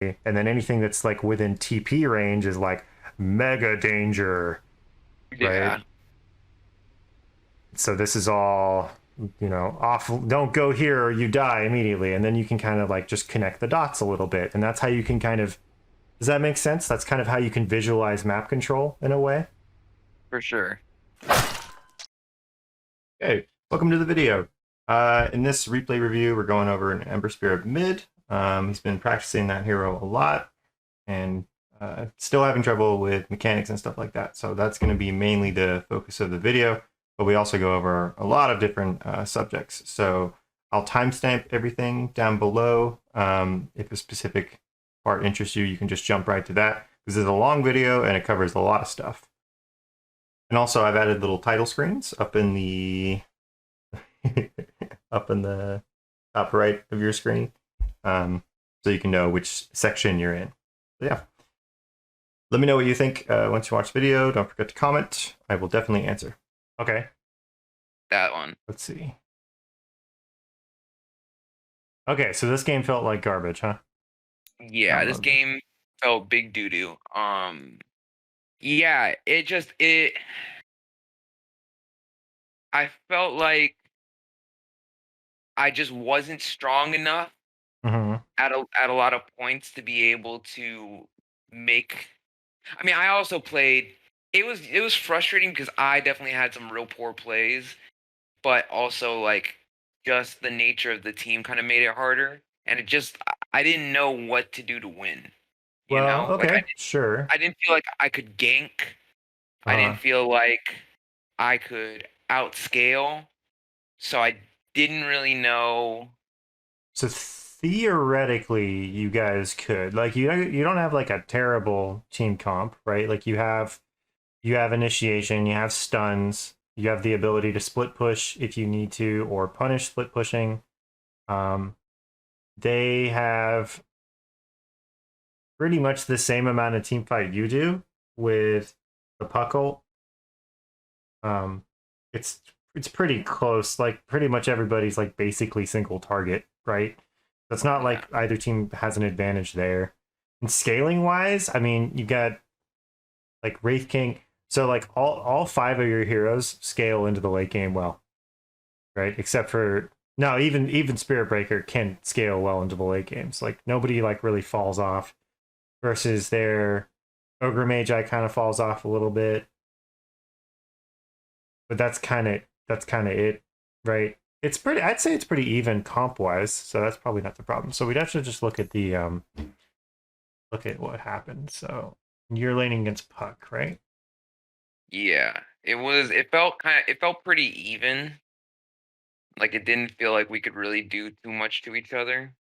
and then anything that's like within TP range is like mega danger, right? Yeah. So this is all, off, don't go here or you die immediately, and then you can kind of like just connect the dots a little bit, and that's how you can kind of, does that make sense? That's kind of how you can visualize map control in a way. For sure. Hey, welcome to the video. In this replay review, we're going over an Ember Spirit mid. He's been practicing that hero a lot and still having trouble with mechanics and stuff like that. So that's going to be mainly the focus of the video, but we also go over a lot of different subjects. So I'll timestamp everything down below. If a specific part interests you, you can just jump right to that. This is a long video and it covers a lot of stuff. And also I've added little title screens up in the up in the top right of your screen, so you can know which section you're in. So yeah, let me know what you think once you watch the video. Don't forget to comment. I will definitely answer. Okay, That one. let's see. Okay, so this game felt like garbage, huh? Yeah, Not this lovely. game felt big doo-doo. Yeah, it I felt like I just wasn't strong enough Mm-hmm. at a lot of points to be able to make I mean, I also played it was frustrating because I definitely had some real poor plays, but also like just the nature of the team kind of made it harder and I didn't know what to do to win, you Well, know? Like okay, sure. I didn't feel like I could gank. I didn't Uh, feel like I could outscale, so I didn't really know. so theoretically, you guys could, like, you don't have like a terrible team comp, right? Like you have initiation, you have stuns, you have the ability to split push if you need to, or punish split pushing. Um, they have pretty much the same amount of team fight you do with the puck ult. Um, it's it's pretty close. Like pretty much everybody's like basically single target, right? So it's not Yeah. like either team has an advantage there. And scaling wise, I mean, you got like Wraith King. So like all five of your heroes scale into the late game well, right? Except for no, even Spirit Breaker can scale well into the late games. Like nobody like really falls off versus their Ogre Magi kind of falls off a little bit, but that's kind of it, right? It's pretty. I'd say it's pretty even comp wise, so that's probably not the problem. So we'd have to just look at what happened. So you're laning against Puck, right? Yeah. It felt pretty even. Like it didn't feel like we could really do too much to each other.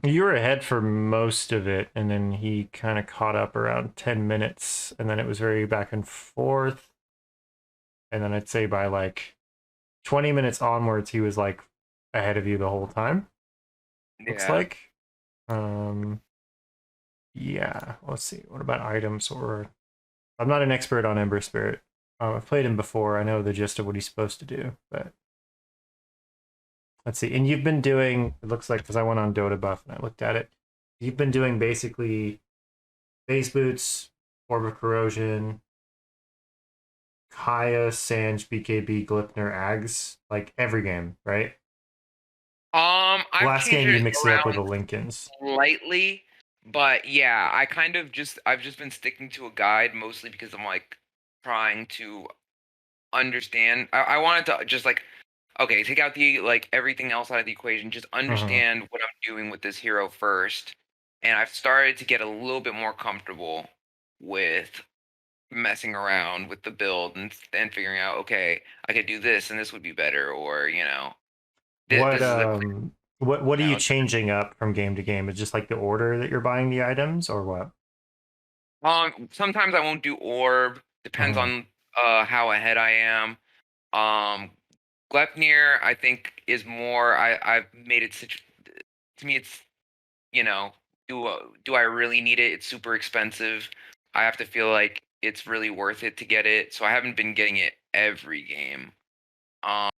You were ahead for most of it, and then he kind of caught up around 10 minutes, and then it was very back and forth. And then I'd say by like 20 minutes onwards, he was like ahead of you the whole time. Looks Yeah. like. Um, yeah. Let's see. What about items? Or I'm not an expert on Ember Spirit. I've played him before. I know the gist of what he's supposed to do, but let's see. And you've been doing. It looks like because I went on Dota Buff and I looked at it. You've been doing basically base boots, orb of corrosion, Kaya, Sanj, BKB, Glipner, Ags, like every game, right? I've Last changed game you it mixed it up with around the Lincolns. slightly, but yeah, I've just been sticking to a guide mostly because I'm like trying to understand. I wanted to just like okay, take out the like everything else out of the equation, just Mm-hmm. understand what I'm doing with this hero first. And I've started to get a little bit more comfortable with messing around with the build and figuring out, okay, I could do this and this would be better, or What this is a what are you now. changing up from game to game? Is just like the order that you're buying the items, or what? Sometimes I won't do orb. Depends Mm-hmm. on how ahead I am. Um, Glepnir, I think, is more. I've made it such. To me, it's you know, do I really need it? It's super expensive. I have to feel like it's really worth it to get it. So I haven't been getting it every game. Um,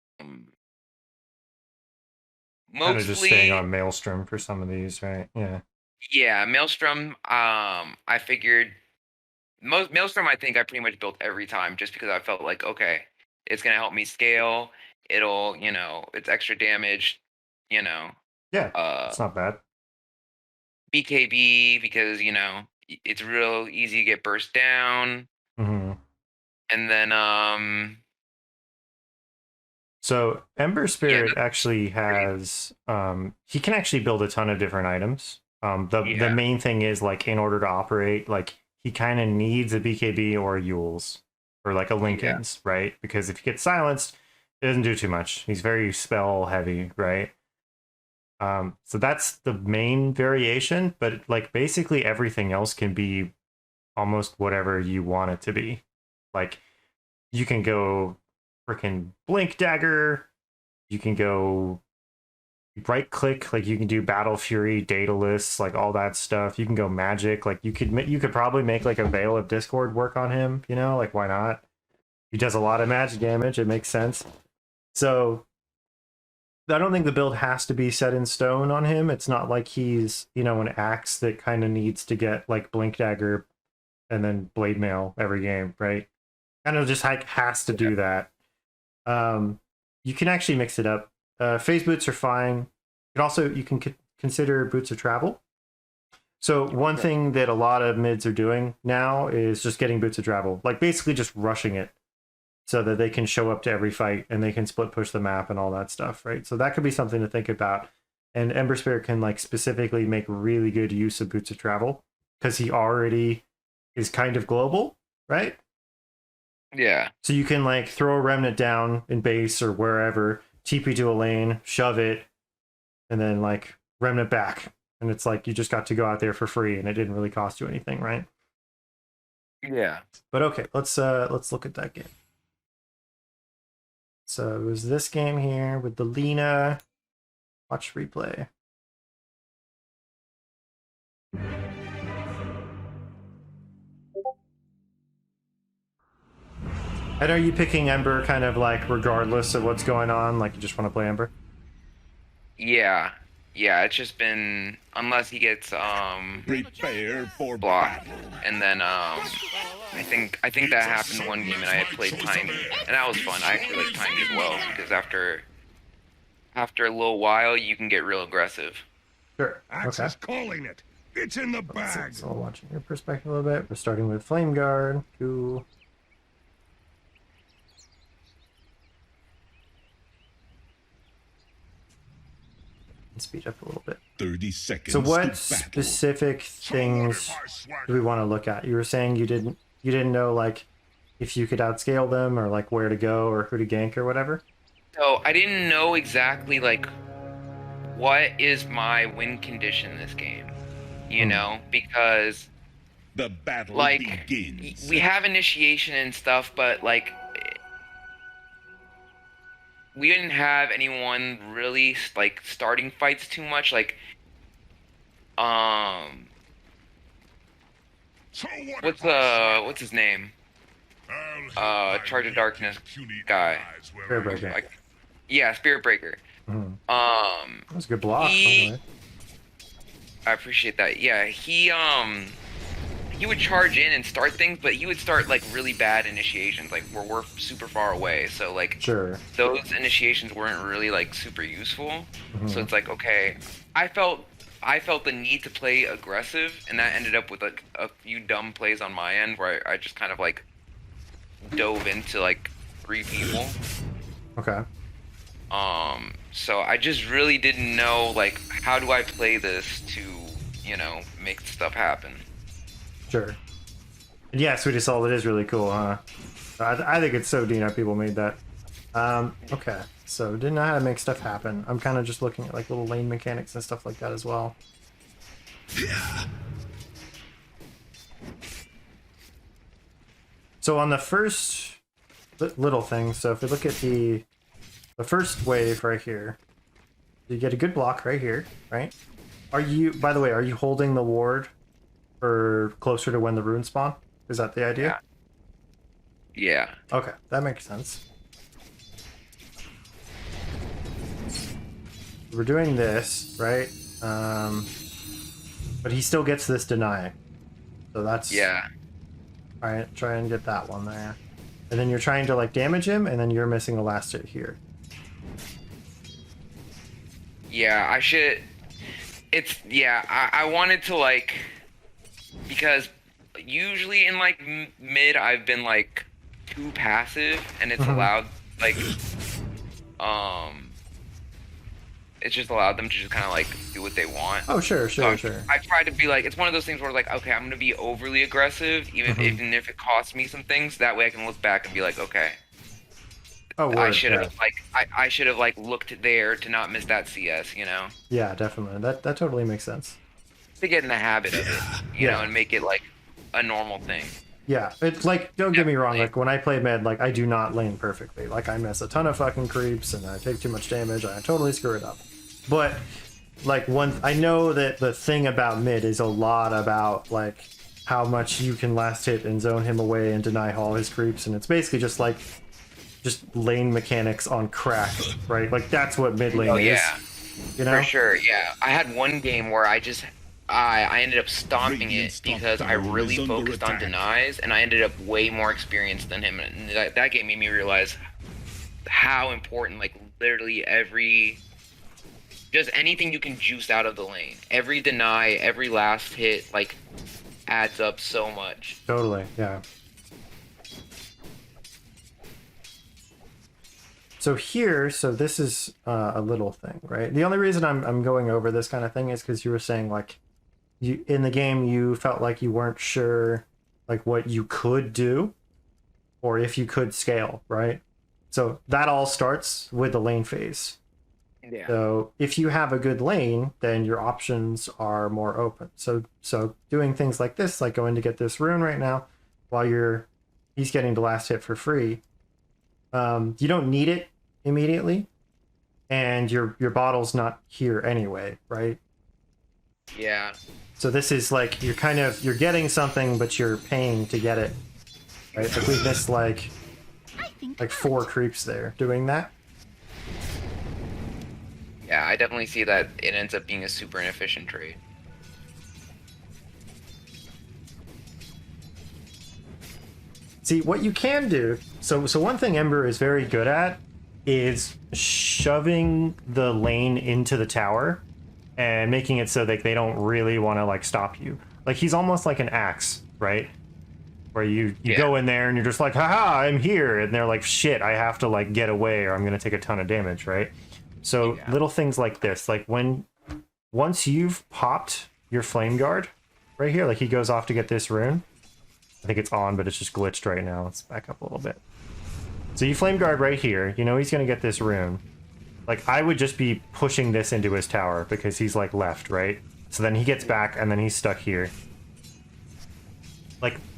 Kind of just staying mostly on Maelstrom for some of these, right? Yeah. Yeah, Maelstrom. I figured most Maelstrom. I think I pretty much built every time just because I felt like okay, it's gonna help me scale. It'll it's extra damage. You know, Yeah, uh, it's not bad. BKB because it's real easy to get burst down, Hmm. and then So Ember yeah, Spirit actually great. has he can actually build a ton of different items. The Yeah, main thing is like in order to operate, like he kind of needs a BKB or a Yules or like a yeah, Linken's, right? Because if he gets silenced, it doesn't do too much. He's very spell heavy, right? So that's the main variation, but like basically everything else can be almost whatever you want it to be. Like you can go freaking Blink Dagger, you can go right click, like you can do Battle Fury, Daedalus, like all that stuff. You can go magic, like you could probably make like a Veil of Discord work on him, like why not? He does a lot of magic damage, it makes sense. So I don't think the build has to be set in stone on him. It's not like he's, an axe that kind of needs to get like Blink Dagger and then Blade Mail every game, right? Kind of just like has to yeah, do that. Um, you can actually mix it up. Phase boots are fine. You can consider boots of travel. So one okay, thing that a lot of mids are doing now is just getting boots of travel, like basically just rushing it, so that they can show up to every fight and they can split push the map and all that stuff, right? So that could be something to think about. And Ember Spirit can like specifically make really good use of boots of travel because he already is kind of global, right? yeah, So you can like throw a remnant down in base or wherever, TP to a lane, shove it, and then like remnant back. And it's like you just got to go out there for free and it didn't really cost you anything, right? yeah. But okay, let's look at that game. So it was this game here with the Lena. Watch replay. And are you picking Ember kind of like regardless of what's going on? Like you just want to play Ember? Yeah. Yeah, it's just been unless he gets Prepare for blocked. battle. And then I think that happened one game and I had played Tiny. And that was fun. I actually like Tiny as well because after a little while you can get real aggressive. Sure. Okay. Axis calling it. It's in the Let's see. bag. So watching your perspective a little bit. We're starting with Flame Guard. Cool. Speed up a little bit. 30 seconds So what to battle. specific things do we want to look at? You were saying you didn't know like if you could outscale them or like where to go or who to gank or whatever. So I didn't know exactly like what is my win condition this game. Because The battle like begins. we have initiation and stuff, but like we didn't have anyone really like starting fights too much. Like, So what what's if I what's his name? I'll hit Charge my of Darkness puny guy. eyes where Spirit I Breaker. Like, yeah, Spirit Breaker. Mm-hmm. Um, That was a good block. he, By I appreciate that. Yeah, he would charge in and start things, but he would start like really bad initiations, like where we're super far away. So like Sure. those initiations weren't really like super useful. So Mm-hmm. it's like okay, I felt I felt the need to play aggressive, and that ended up with like a few dumb plays on my end where I just kind of like dove into like three people. Okay. So I just really didn't know like how do I play this to make stuff happen. Sure. And yeah, Sweetie Soul, it is really cool, huh? I think it's so neat how people made that. Okay. So didn't know how to make stuff happen. I'm kind of just looking at like little lane mechanics and stuff like that as well. So on the first little thing, so if we look at the first wave right here, you get a good block right here, right? By the way, are you holding the ward for closer to when the runes spawn? Is that the idea? Yeah. Okay, that makes sense. We're doing this, right? But he still gets this deny. So that's... Yeah. Alright, try and get that one there. And then you're trying to, like, damage him, and then you're missing a last hit here. Yeah, I should... Yeah, I wanted to, like... Because usually in, like, mid, I've been, like, too passive, and it's allowed, like... It's just allowed them to just kind of, like, do what they want. Oh, sure. I tried to be, like... It's one of those things where, like, okay, I'm gonna be overly aggressive, even if it costs me some things. That way I can look back and be like, okay... Oh, word, I should have I should have like looked there to not miss that CS, you know. Yeah, definitely. That totally makes sense. To get in the habit of it, you know, and make it like a normal thing. Yeah, it's like, don't get me wrong, like when I play mid, like I do not lane perfectly. Like I miss a ton of fucking creeps and I take too much damage and I totally screw it up. But like I know that the thing about mid is a lot about like how much you can last hit and zone him away and deny all his creeps, and it's basically just like lane mechanics on crack, right? Like that's what mid lane is. You know? For sure, yeah. I had one game where I ended up stomping it because I really focused on denies, and I ended up way more experienced than him. And that game made me realize how important, like, literally just anything you can juice out of the lane. Every deny, every last hit, like, adds up so much. Totally, yeah. So here, this is a little thing, right? The only reason I'm going over this kind of thing is because you were saying, like, in the game you felt like you weren't sure, like, what you could do or if you could scale, right? So that all starts with the lane phase. Yeah. So if you have a good lane, then your options are more open. So doing things like this, like going to get this rune right now, while he's getting the last hit for free. You don't need it immediately, and your bottle's not here anyway, right? Yeah. So this is like you're getting something, but you're paying to get it, right? Like we missed like 4 creeps there doing that. Yeah, I definitely see that it ends up being a super inefficient trade. See, what you can do, so one thing Ember is very good at is shoving the lane into the tower and making it so that they don't really want to, like, stop you. Like, he's almost like an axe, right? Where you go in there and you're just like, haha, I'm here. And they're like, shit, I have to, like, get away or I'm going to take a ton of damage, right? So little things like this, like once you've popped your flame guard right here, like he goes off to get this rune. I think it's on, but it's just glitched right now. Let's back up a little bit. So you flame guard right here. You know he's going to get this rune. Like, I would just be pushing this into his tower because he's, like, left, right? So then he gets back, and then he's stuck here.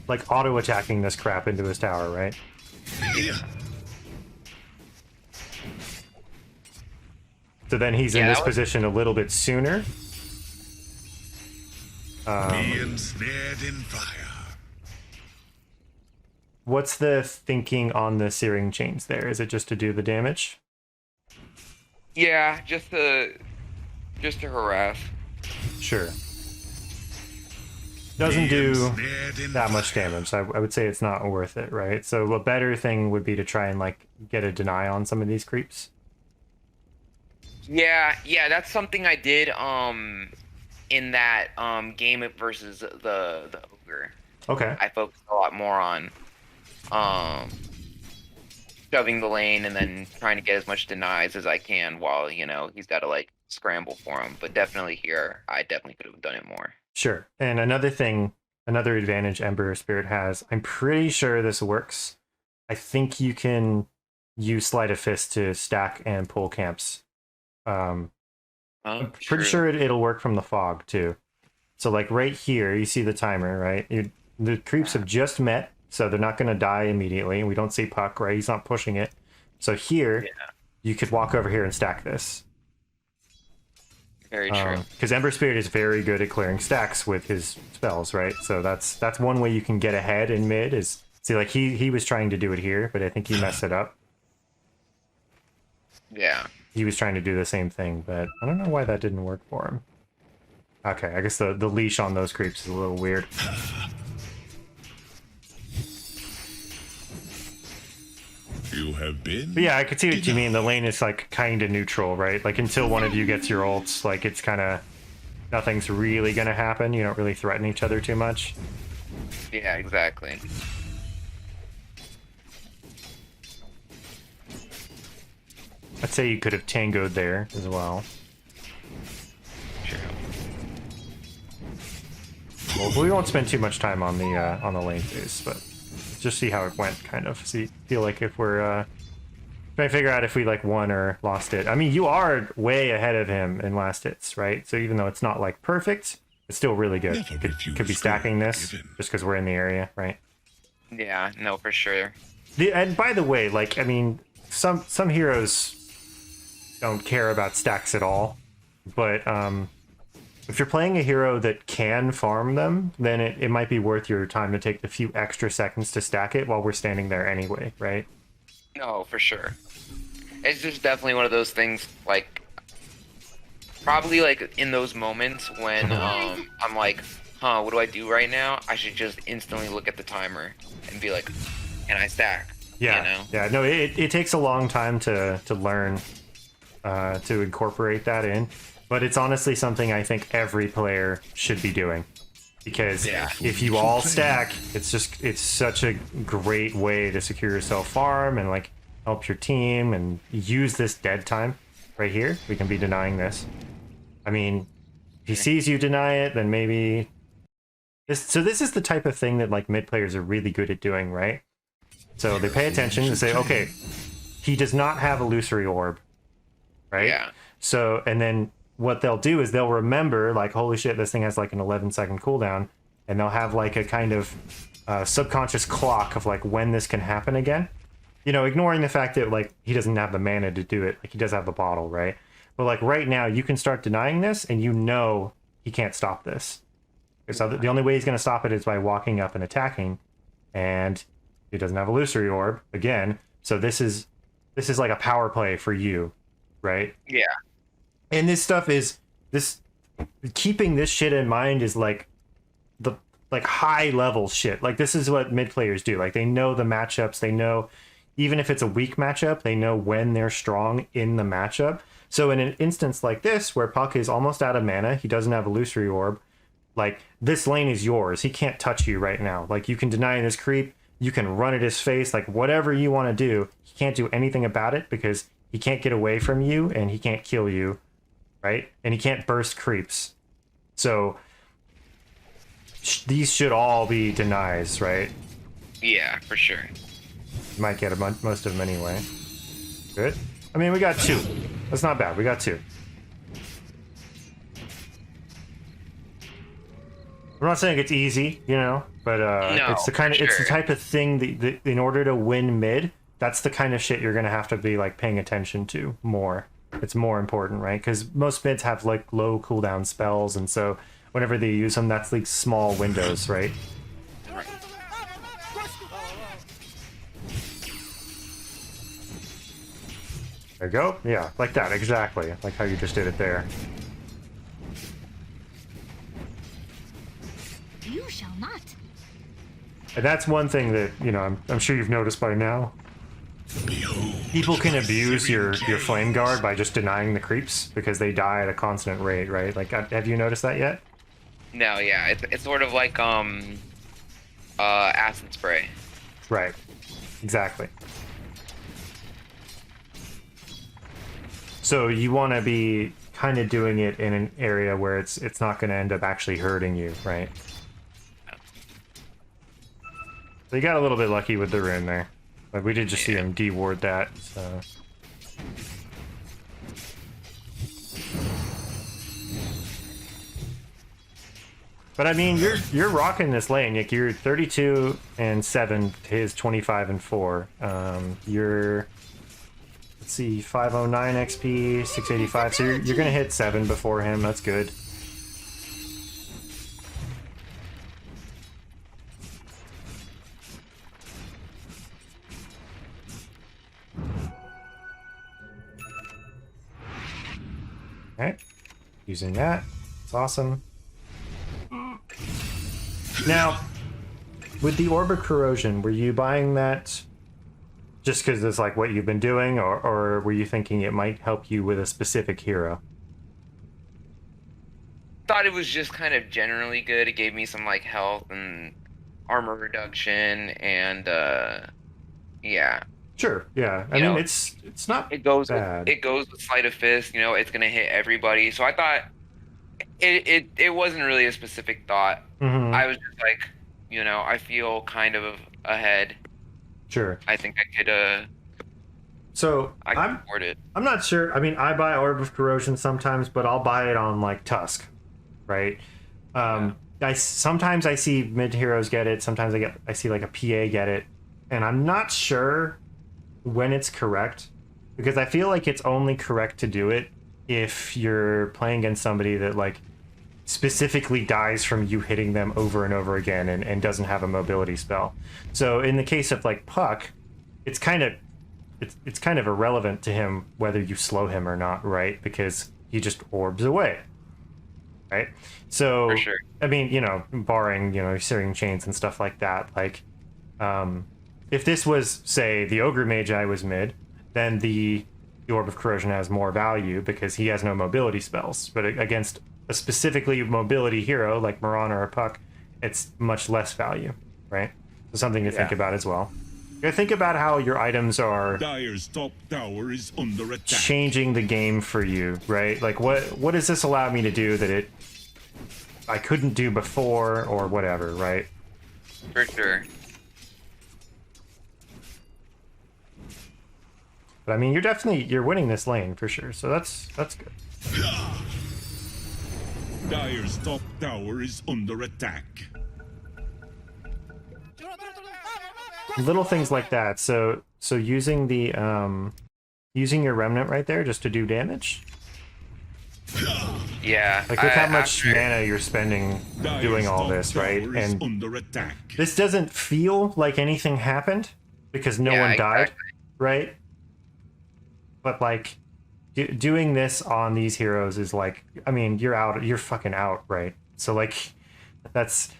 Like auto-attacking this crap into his tower, right? So then he's in this position a little bit sooner. Being snared in fire. What's the thinking on the searing chains there? Is it just to do the damage? Yeah, just to harass. Sure. Doesn't do that much damage. I would say it's not worth it, right? So a better thing would be to try and, like, get a deny on some of these creeps. Yeah, that's something I did in that game versus the ogre. Okay. I focused a lot more on shoving the lane and then trying to get as much denies as I can while, you know, he's got to, like, scramble for him. But definitely here, I definitely could have done it more. Sure. And another advantage Ember Spirit has, I'm pretty sure this works. I think you can use Sleight of Fist to stack and pull camps. I'm pretty sure it'll work from the fog too. So, like, right here, you see the timer, right? The creeps have just met, so they're not going to die immediately. We don't see Puck, right? He's not pushing it. So here, you could walk over here and stack this. Very true. Because Ember Spirit is very good at clearing stacks with his spells, right? So that's one way you can get ahead in mid is, see, like, he was trying to do it here, but I think he messed it up. Yeah. He was trying to do the same thing, but I don't know why that didn't work for him. Okay, I guess the leash on those creeps is a little weird. You have been. But yeah, I could see what you mean. The lane is like kind of neutral, right? Like until one of you gets your ults, like it's kind of nothing's really gonna happen. You don't really threaten each other too much. Yeah, exactly. I'd say you could have tangoed there as well. True. Well, we won't spend too much time on the lane phase, but just see how it went, kind of. Feel like if we're trying to figure out if we like won or lost it. I mean, you are way ahead of him in last hits, right? So even though it's not like perfect, it's still really good. Could be stacking this just because we're in the area, right? Yeah, no, for sure. And by the way, like I mean, some heroes don't care about stacks at all, but if you're playing a hero that can farm them, then it might be worth your time to take the few extra seconds to stack it while we're standing there anyway, right? No, for sure. It's just definitely one of those things, like, probably like in those moments when I'm like, huh, what do I do right now? I should just instantly look at the timer and be like, can I stack? Yeah, You know? yeah. No, it takes a long time to learn to incorporate that in, but it's honestly something I think every player should be doing, because if you all stack, it's such a great way to secure yourself farm and like help your team and use this dead time right here. We can be denying this. I mean, if he sees you deny it, then maybe this is the type of thing that like mid players are really good at doing, right? So they pay attention and say, okay, he does not have illusory orb, right? Yeah. So, and then what they'll do is they'll remember, like, holy shit, this thing has like an 11-second cooldown, and they'll have like a kind of subconscious clock of like when this can happen again. You know, ignoring the fact that like he doesn't have the mana to do it, like he does have the bottle, right? But like right now, you can start denying this, and you know he can't stop this. So the only way he's going to stop it is by walking up and attacking, and he doesn't have illusory orb again. So this is like a power play for you, right? Yeah. And this stuff is keeping this shit in mind is like the like high level shit. Like this is what mid players do. Like they know the matchups. They know even if it's a weak matchup, they know when they're strong in the matchup. So in an instance like this, where Puck is almost out of mana, he doesn't have illusory orb. Like this lane is yours. He can't touch you right now. Like you can deny this creep. You can run at his face. Like whatever you want to do, he can't do anything about it because he can't get away from you and he can't kill you, right? And he can't burst creeps. So these should all be denies, right? Yeah, for sure. You might get most of them anyway. Good. I mean, we got 2. That's not bad. We got 2. I'm not saying it's easy, you know, but No, it's the kind of sure. it's the type of thing that in order to win mid, that's the kind of shit you're gonna have to be like paying attention to more. It's more important, right? Because most mids have like low cooldown spells, and so whenever they use them, that's like small windows, right? There you go. Yeah, like that, exactly. Like how you just did it there. You shall not. And that's one thing that, you know, I'm sure you've noticed by now. Behold, People can my abuse your Syrian flame guard by just denying the creeps because they die at a constant rate, right? Like, have you noticed that yet? No, yeah, it's sort of like acid spray. Right. Exactly. So you want to be kind of doing it in an area where it's not going to end up actually hurting you, right? So you got a little bit lucky with the rune there. Like we did just see him de-ward that, so. But I mean, you're rocking this lane. Like you're 32 and 7 to his 25 and 4. You're, let's see, 509 XP, 685. So you're gonna hit 7 before him. That's good. Okay, using that. It's awesome. Now, with the Orb of Corrosion, were you buying that just because it's like what you've been doing, or were you thinking it might help you with a specific hero? Thought it was just kind of generally good. It gave me some like health and armor reduction, and yeah. Sure, yeah. I You mean, know, it's not it goes bad. with sleight of fist. You know, it's gonna hit everybody. So I thought it wasn't really a specific thought. Mm-hmm. I was just like, I feel kind of ahead. Sure. I think So I can afford it. I'm not sure. I mean, I buy Orb of Corrosion sometimes, but I'll buy it on like Tusk, right? Sometimes I see mid heroes get it. Sometimes I see like a PA get it, and I'm not sure when it's correct, because I feel like it's only correct to do it if you're playing against somebody that like specifically dies from you hitting them over and over again and doesn't have a mobility spell. So in the case of like Puck, it's kind of irrelevant to him whether you slow him or not, right? Because he just orbs away, right? So For sure. I mean, barring searing chains and stuff like that, like if this was, say, the Ogre Magi was mid, then the Orb of Corrosion has more value because he has no mobility spells. But against a specifically mobility hero like Mirana or Puck, it's much less value, right? So something to think about as well. You gotta think about how your items are Dire's top tower is under attack. changing the game for you, right? Like what does this allow me to do that I couldn't do before, or whatever, right? For sure. But I mean, you're winning this lane for sure, so that's good. Dire's top tower is under attack. Little things like that. So using the using your remnant right there just to do damage. Yeah. Like look how much mana you're spending doing all this, right? And under attack. this doesn't feel like anything happened because no one died, right? But like doing this on these heroes is like, I mean, you're fucking out, right? So like that's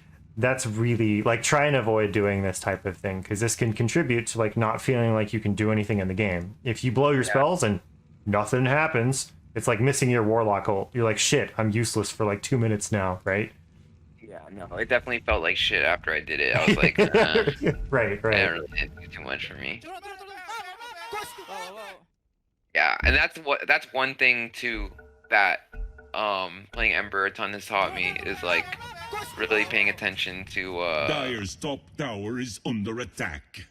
really like, try and avoid doing this type of thing, because this can contribute to like not feeling like you can do anything in the game. If you blow your spells and nothing happens, it's like missing your warlock ult. You're like, shit, I'm useless for like 2 minutes now, right? Yeah, no, it definitely felt like shit after I did it. I was like, right. That really didn't do too much for me. Yeah, and that's one thing too that playing Ember a ton has taught me, is like really paying attention to Dire's top tower is under attack.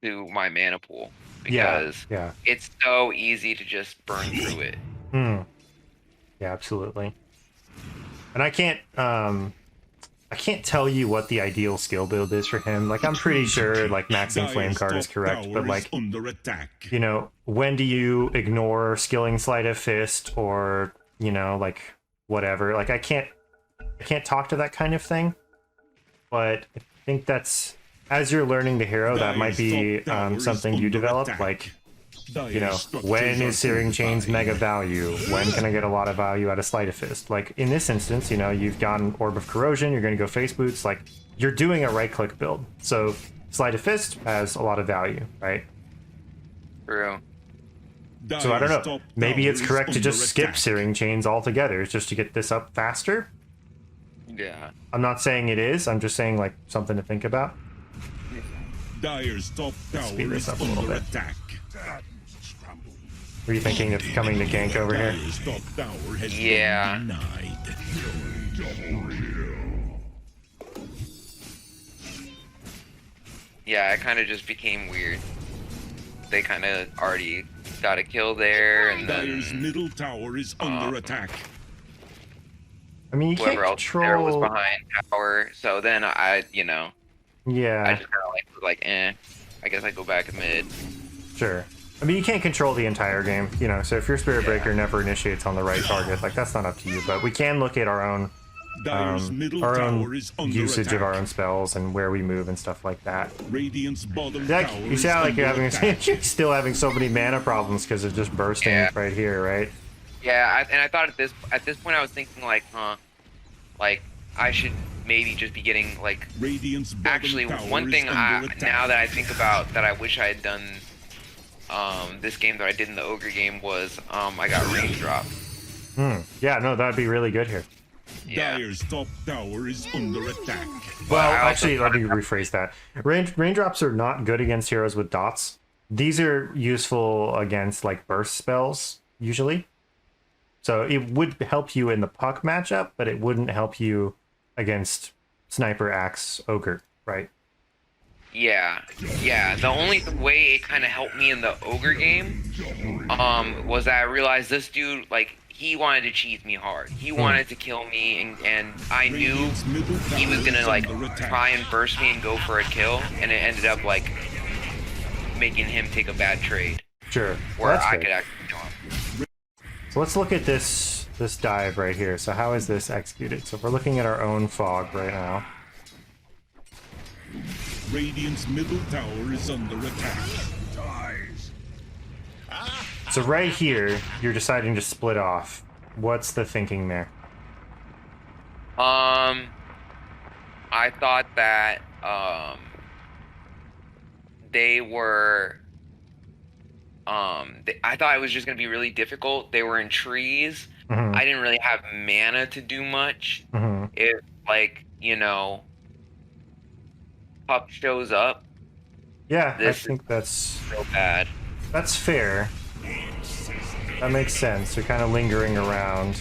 to my mana pool, because it's so easy to just burn through it. Yeah, absolutely. And I can't tell you what the ideal skill build is for him. Like, I'm pretty sure like maxing flame card is correct, but like, under attack. When do you ignore skilling sleight of fist, or like whatever? Like, I can't talk to that kind of thing, but I think that's, as you're learning the hero, that might be something you develop. Like, when is Searing Chains mega value? When can I get a lot of value out of Sleight of Fist? Like, in this instance, you've gotten Orb of Corrosion, you're going to go Face Boots, like, you're doing a right-click build. So, Sleight of Fist has a lot of value, right? True. So, I don't know. Maybe it's correct to just skip Searing Chains altogether, just to get this up faster. Yeah. I'm not saying it is, I'm just saying, like, something to think about. Dire's top tower is under attack. Were you thinking of coming to gank over here? Yeah. Yeah, it kind of just became weird. They kind of already got a kill there, and Dire's then middle tower is under attack. I mean, you can't whoever else control... there was behind tower. So then Yeah. I just kind of like, I guess I go back mid. Sure. I mean, you can't control the entire game, so if your Spirit Breaker never initiates on the right target, like, that's not up to you, but we can look at our own usage of our own spells and where we move and stuff like that. Radiant's bottom Like, tower you sound like you're you're still having so many mana problems because of just bursting right here, right? Yeah, and I thought at this point I was thinking like, like I should maybe just be getting like. Radiant's bottom Actually, tower one thing is under attack. now that I think about that I wish I had done this game that I did in the ogre game was I got Raindrops. Yeah, no, that'd be really good here. Yeah. Dire's top tower is under attack. Well, I also actually, let me rephrase that. Raindrops are not good against heroes with dots. These are useful against like burst spells usually. So it would help you in the puck matchup, but it wouldn't help you against sniper, axe, ogre, right? Yeah, yeah. The only way it kind of helped me in the ogre game, was that I realized this dude, like, he wanted to cheese me hard. He wanted to kill me, and I knew he was gonna like try and burst me and go for a kill, and it ended up like making him take a bad trade. Sure. Where That's I good. could actually kill him. So let's look at this dive right here. So how is this executed? So if we're looking at our own fog right now. Radiant's middle tower is under attack. So right here, you're deciding to split off. What's the thinking there? I thought that they were I thought it was just gonna be really difficult. They were in trees. Mhm. I didn't really have mana to do much. Mhm. If like, Pup shows up, Yeah, I This think that's so bad. fair. That makes sense. You're kind of lingering around.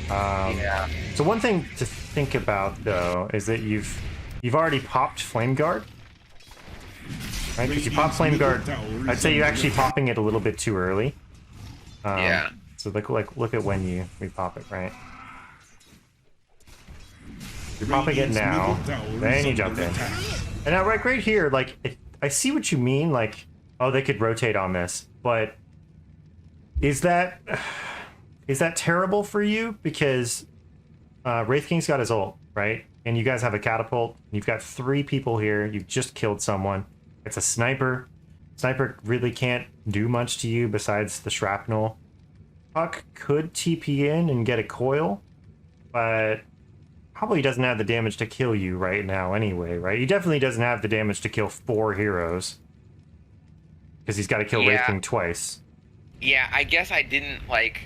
Yeah. So one thing to think about though is that you've already popped Flame Guard, right? Because you pop Flame Guard, I'd say you're actually popping it a little bit too early. Yeah. So look at when we pop it, right? You're popping it now, then you jump in. And now right here, like I see what you mean. Like, oh, they could rotate on this, but is that terrible for you? Because Wraith King's got his ult, right? And you guys have a catapult. You've got 3 people here. You've just killed someone. It's a sniper. Sniper really can't do much to you besides the shrapnel. Puck could TP in and get a coil, but probably doesn't have the damage to kill you right now anyway, right? He definitely doesn't have the damage to kill 4 heroes. Because he's got to kill Wraith King twice. Yeah, I guess I didn't like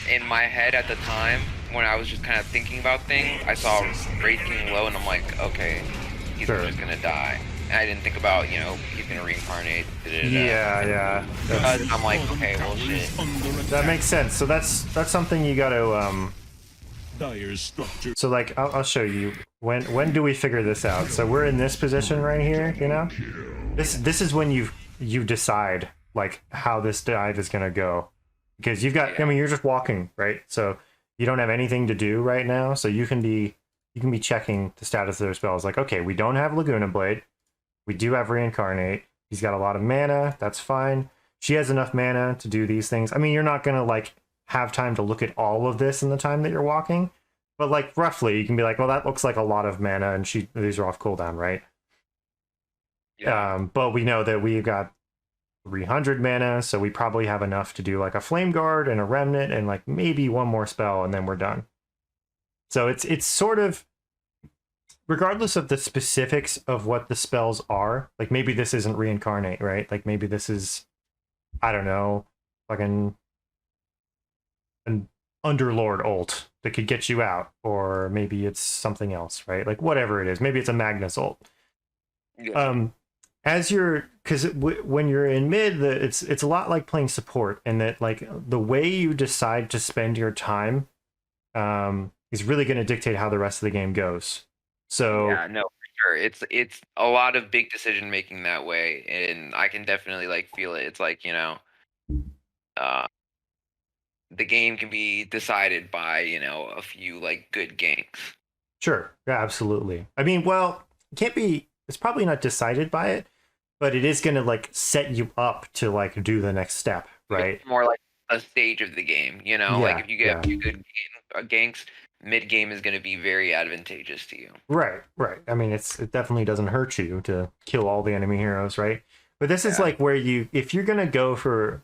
in my head at the time when I was just kind of thinking about things. I saw Wraith King low, and I'm like, okay, he's just gonna die. And I didn't think about, he's gonna reincarnate. Yeah. I'm like, okay, well, shit. That makes sense. So that's something you got to Dire's structure. So like I'll show you when do we figure this out. So we're in this position right here, This is when you decide like how this dive is gonna go, because you've got, I mean, you're just walking, right? So you don't have anything to do right now, so you can be checking the status of their spells. Like, okay, we don't have Laguna Blade, we do have Reincarnate, he's got a lot of mana, that's fine. She has enough mana to do these things. I mean, you're not gonna like have time to look at all of this in the time that you're walking, but like roughly you can be like, well, that looks like a lot of mana, and these are off cooldown, right? Yeah. But we know that we've got 300 mana, so we probably have enough to do like a Flame Guard and a Remnant and like maybe one more spell, and then we're done. So it's sort of, regardless of the specifics of what the spells are, like maybe this isn't Reincarnate, right? Like maybe this is, I don't know, fucking an Underlord ult that could get you out, or maybe it's something else, right? Like whatever it is, maybe it's a Magnus ult. Yeah. Because when you're in mid, it's a lot like playing support, and that like the way you decide to spend your time is really going to dictate how the rest of the game goes. So Yeah, no, for sure. It's a lot of big decision making that way, and I can definitely like feel it. It's like, the game can be decided by, a few like good ganks. sure, yeah, absolutely. I mean, well, it can't be. It's probably not decided by it, but it is going to like set you up to like do the next step, right? It's more like a stage of the game, like if you get a few good ganks, mid game is going to be very advantageous to you. Right. I mean, it definitely doesn't hurt you to kill all the enemy heroes, right? But this is like where if you're gonna go for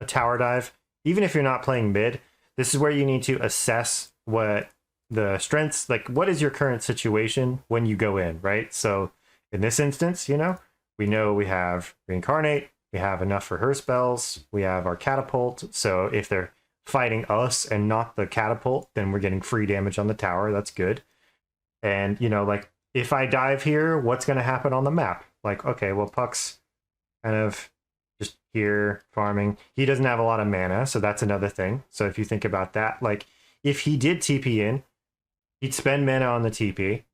a tower dive, even if you're not playing mid, this is where you need to assess what the strengths, like what is your current situation when you go in, right? So in this instance, we know we have Reincarnate, we have enough for her spells, we have our Catapult. So if they're fighting us and not the Catapult, then we're getting free damage on the tower. That's good. And, like if I dive here, what's going to happen on the map? Like, okay, well, Puck's kind of just here farming. He doesn't have a lot of mana, so that's another thing. So if you think about that, like if he did TP in, he'd spend mana on the TP.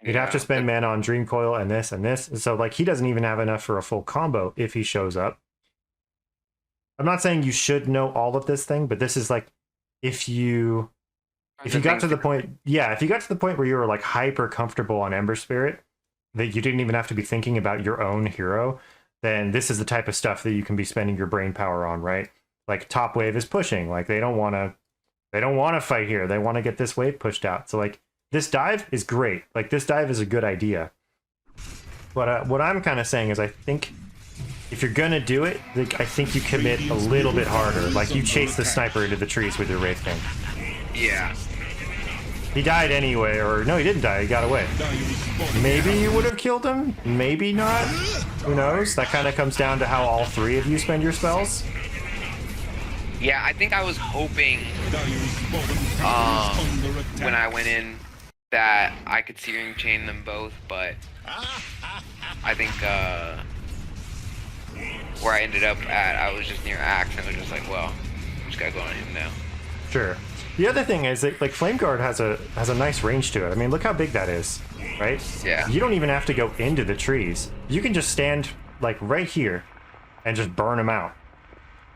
He'd have to spend mana on Dream Coil and this and this. And so like he doesn't even have enough for a full combo if he shows up. I'm not saying you should know all of this thing, but this is like if you got to the point, if you got to the point where you were like hyper comfortable on Ember Spirit, that you didn't even have to be thinking about your own hero, then this is the type of stuff that you can be spending your brain power on, right? Like top wave is pushing, like they don't want to fight here. They want to get this wave pushed out. So like this dive is great. Like this dive is a good idea. But what I'm kind of saying is I think if you're going to do it, like, I think you commit a little bit harder. Like you chase the sniper into the trees with your Wraith King. Yeah. He died anyway, or no, he didn't die. He got away. Maybe you would have killed him. Maybe not. Who knows? That kind of comes down to how all three of you spend your spells. Yeah, I think I was hoping when I went in that I could Searing Chain them both, but I think where I ended up at, I was just near Axe and I was just like, well, just gotta go on him now. Sure. The other thing is that like Flame Guard has a nice range to it. I mean, look how big that is, right? Yeah. You don't even have to go into the trees. You can just stand like right here and just burn them out.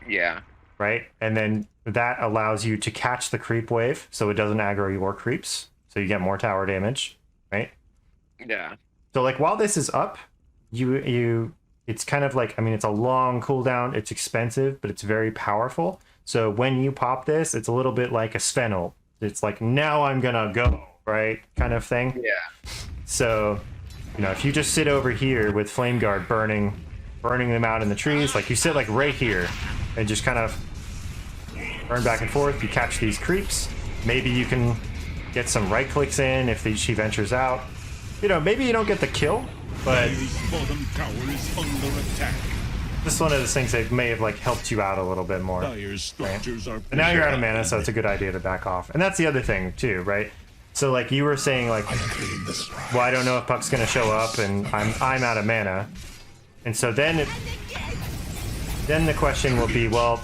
Yeah. Right? And then that allows you to catch the creep wave so it doesn't aggro your creeps. So you get more tower damage, right? Yeah. So like while this is up, it's kind of like, I mean, it's a long cooldown, it's expensive, but it's very powerful. So when you pop this, it's a little bit like a Sven ult. It's like, now I'm gonna go, right? Kind of thing. Yeah. So, if you just sit over here with Flame Guard burning them out in the trees, like you sit like right here and just kind of burn back and forth, you catch these creeps. Maybe you can get some right clicks in if she ventures out. Maybe you don't get the kill, but this is one of those things that may have like helped you out a little bit more. Right? And now you're out of mana, so it's a good idea to back off. And that's the other thing too, right? So like you were saying, like, well, I don't know if Puck's gonna show up, and I'm out of mana, and so then the question will be, well,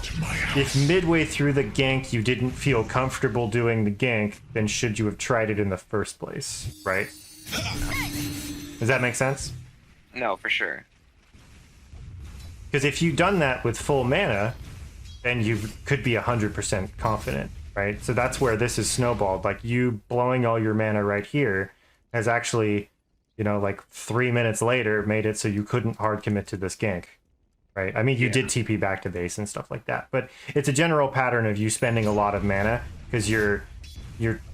if midway through the gank you didn't feel comfortable doing the gank, then should you have tried it in the first place, right? Does that make sense? No, for sure. Because if you'd done that with full mana, then you could be 100% confident, right? So that's where this is snowballed. Like you blowing all your mana right here has actually, like 3 minutes later made it so you couldn't hard commit to this gank, right? I mean, you did TP back to base and stuff like that, but it's a general pattern of you spending a lot of mana because you're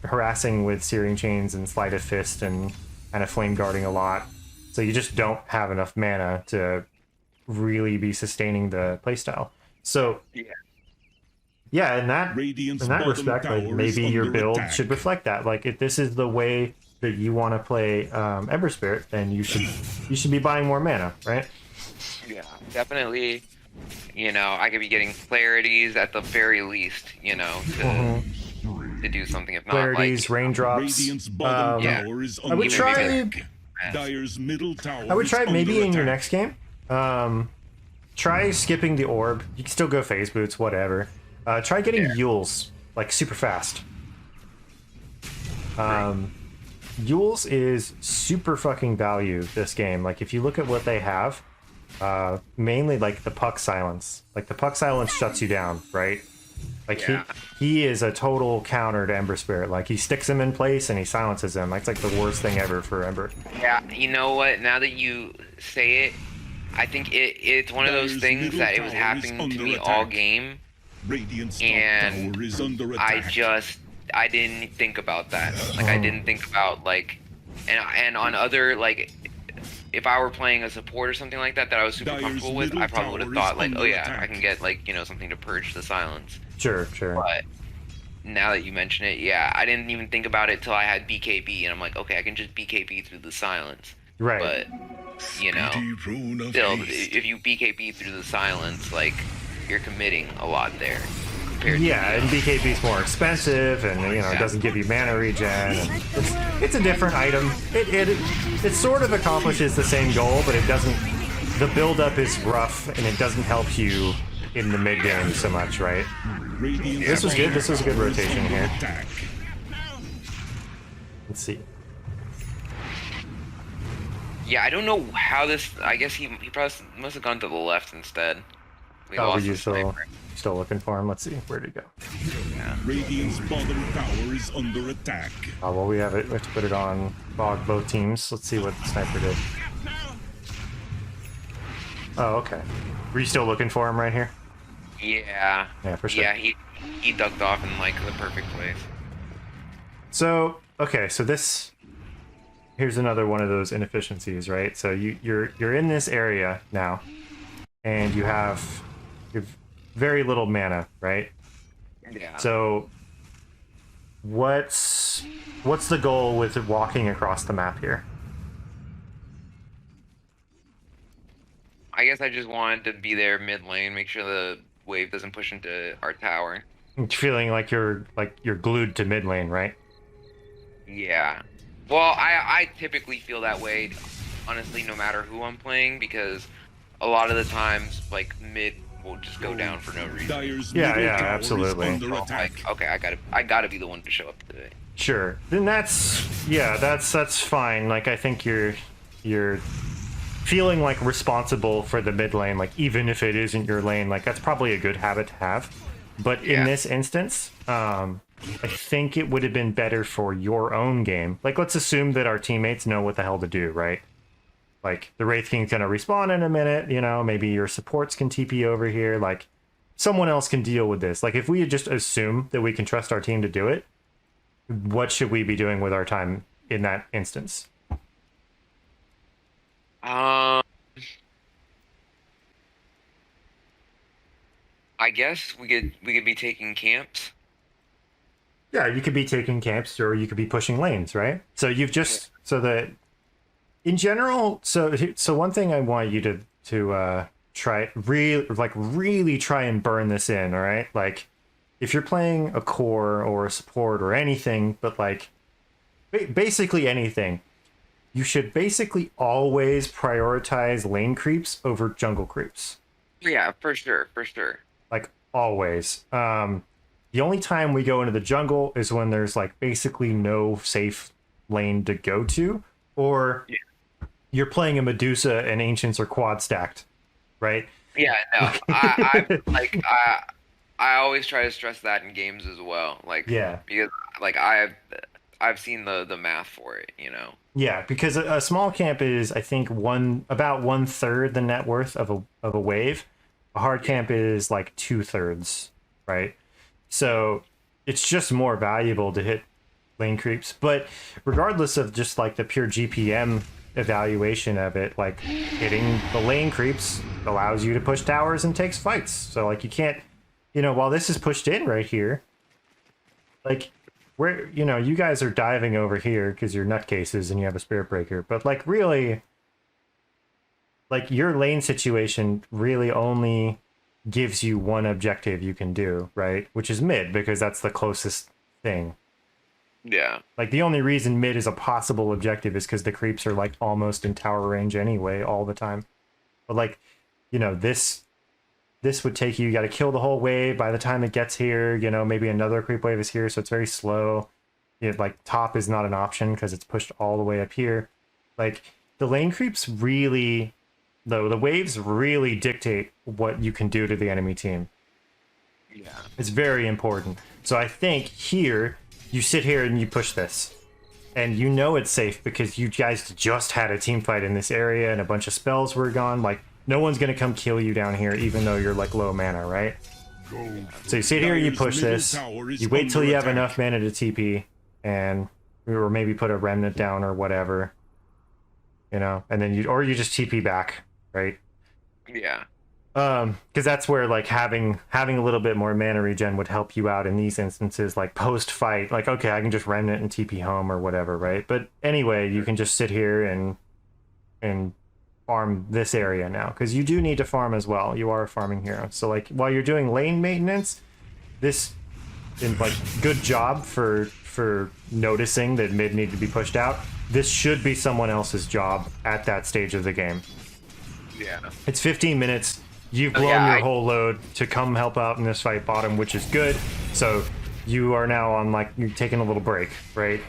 harassing with Searing Chains and Sleight of Fist and kind of flame guarding a lot. So you just don't have enough mana to really be sustaining the playstyle. So yeah, in that respect, like maybe your build should reflect that. Like if this is the way that you want to play Ember Spirit, then you should be buying more mana, right? Yeah, definitely. I could be getting clarities at the very least, to do something. If not, clarities, like raindrops. I would try. I would try maybe in your next game. Try skipping the orb. You can still go phase boots, whatever. Try getting Yules like super fast. Yules is super fucking value this game. Like if you look at what they have, mainly like the Puck silence. Like the Puck silence shuts you down, right? Like he is a total counter to Ember Spirit. Like he sticks him in place and he silences him. That's like the worst thing ever for Ember. Yeah, you know what? Now that you say it, I think it's one of those things that it was happening to me all game, and I didn't think about that. Like I didn't think about like, and on other like, if I were playing a support or something like that I was super comfortable with, I probably would have thought like, oh yeah, I can get like something to purge the silence. Sure. Now that you mention it, yeah, I didn't even think about it till I had BKB, and I'm like, okay, I can just BKB through the silence. Right. But you know, Speedy rune of still, haste. if you BKB through the silence, like you're committing a lot there compared Yeah, to and BKB is more expensive, and you know, it doesn't give you mana regen. And it's a different item. It sort of accomplishes the same goal, but it doesn't. The build-up is rough, and it doesn't help you in the mid game so much, right? Radiant's This was good. This was a good bottom tower is rotation under here. attack. Let's see. Yeah, I don't know how this. I guess he probably must have gone to the left instead. We Oh, were lost you the still sniper. looking for him? Let's see. Where'd he go? Radiant's bottom tower is under attack. Oh, well, we have it. We have to put it on bog both teams. Let's see what the sniper did. Oh, okay. Were you still looking for him right here? Yeah. Yeah, for sure. Yeah, he ducked off in like the perfect place. So, okay, so this here's another one of those inefficiencies, right? So you're in this area now, and you have very little mana, right? Yeah. So what's the goal with walking across the map here? I guess I just wanted to be there mid lane, make sure the wave doesn't push into our tower. Feeling like you're glued to mid lane, right? Yeah. Well, I typically feel that way, honestly, no matter who I'm playing, because a lot of the times, like, mid will just go down for no reason. Dyer's Yeah, middle yeah, tower absolutely. is under So, attack. like, okay, I gotta be the one to show up today. Sure. Then that's fine. Like I think you're feeling like responsible for the mid lane, like even if it isn't your lane, like that's probably a good habit to have. But in Yeah. this instance, I think it would have been better for your own game. Like let's assume that our teammates know what the hell to do, right? Like the Wraith King's gonna respawn in a minute, you know, maybe your supports can TP over here, like someone else can deal with this. Like if we just assume that we can trust our team to do it, what should we be doing with our time in that instance? Um, I guess we could be taking camps. Yeah, you could be taking camps or you could be pushing lanes, right? So you've just so that in general, so one thing I want you to try really try and burn this in, all right? Like if you're playing a core or a support or anything, but like basically anything, you should basically always prioritize lane creeps over jungle creeps. Yeah, for sure, for sure. Like always. The only time we go into the jungle is when there's like basically no safe lane to go to, or you're playing a Medusa and Ancients are quad stacked, right? Yeah, no, I always try to stress that in games as well. Like, Yeah. because like I've seen the math for it, you know. Yeah, because a small camp is, I think, about 1/3 the net worth of a wave. A hard camp is like 2/3, right? So it's just more valuable to hit lane creeps. But regardless of just like the pure GPM evaluation of it, like hitting the lane creeps allows you to push towers and takes fights. So like you can't, you know, while this is pushed in right here, like where, you know, you guys are diving over here because you're nutcases and you have a spirit breaker, but like really, like your lane situation really only gives you one objective you can do, right? Which is mid, because that's the closest thing. Yeah. Like the only reason mid is a possible objective is because the creeps are like almost in tower range anyway all the time. But like, you know, this would take you got to kill the whole wave. By the time it gets here, you know, maybe another creep wave is here, so it's very slow. Like top is not an option because it's pushed all the way up here. Like the lane creeps really, though, the waves really dictate what you can do to the enemy team. Yeah. It's very important. So I think here you sit here and you push this, and you know it's safe because you guys just had a team fight in this area and a bunch of spells were gone. Like no one's gonna come kill you down here, even though you're like low mana, right? So you sit here, you push this, you wait till you have enough mana to TP, and or maybe put a remnant down or whatever, you know, and then you just TP back, right? Yeah. Because that's where like having a little bit more mana regen would help you out in these instances, like post fight. Like, okay, I can just remnant and TP home or whatever, right? But anyway, you can just sit here and farm this area now, because you do need to farm as well. You are a farming hero, so like while you're doing lane maintenance, this in like good job for noticing that mid need to be pushed out. This should be someone else's job at that stage of the game. Yeah. It's 15 minutes. You've blown your whole load to come help out in this fight bottom, which is good. So you are now on like, you're taking a little break, right?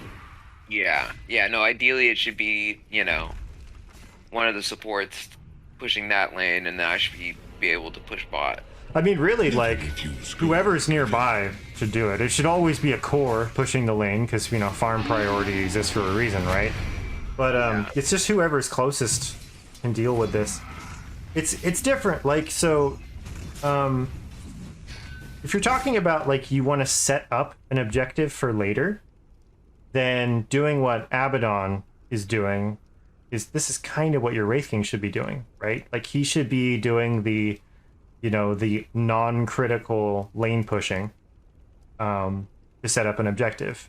Yeah. Yeah, no, ideally it should be, you know, one of the supports pushing that lane, and then I should be able to push bot. I mean, really, like, whoever's nearby should do it. It should always be a core pushing the lane, because, you know, farm priority exists for a reason, right? But it's just whoever's closest can deal with this. It's different, like, so, if you're talking about, like, you want to set up an objective for later, then doing what Abaddon is doing this is kind of what your Wraith King should be doing, right? Like, he should be doing the, you know, the non-critical lane pushing to set up an objective.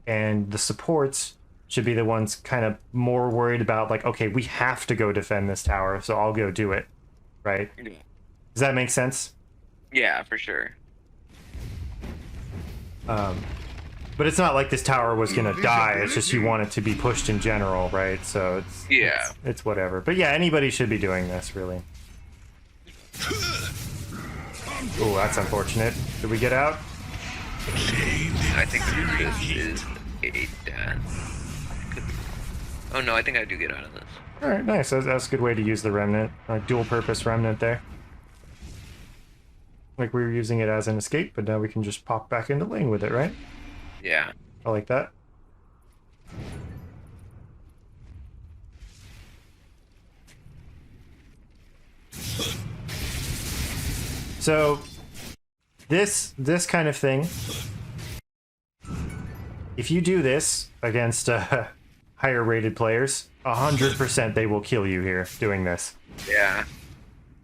And the supports should be the ones kind of more worried about, like, okay, we have to go defend this tower, so I'll go do it, right? Yeah. Does that make sense? Yeah, for sure. But it's not like this tower was gonna die, it's just you want it to be pushed in general, right? So it's whatever. But yeah, anybody should be doing this, really. Oh, that's unfortunate. Did we get out? I think this is a death. Oh no, I think I do get out of this. Alright, nice. That's a good way to use the remnant. Like, dual purpose remnant there. Like, we were using it as an escape, but now we can just pop back into lane with it, right? Yeah. I like that. So, this kind of thing, if you do this against higher rated players, 100% they will kill you here doing this. Yeah.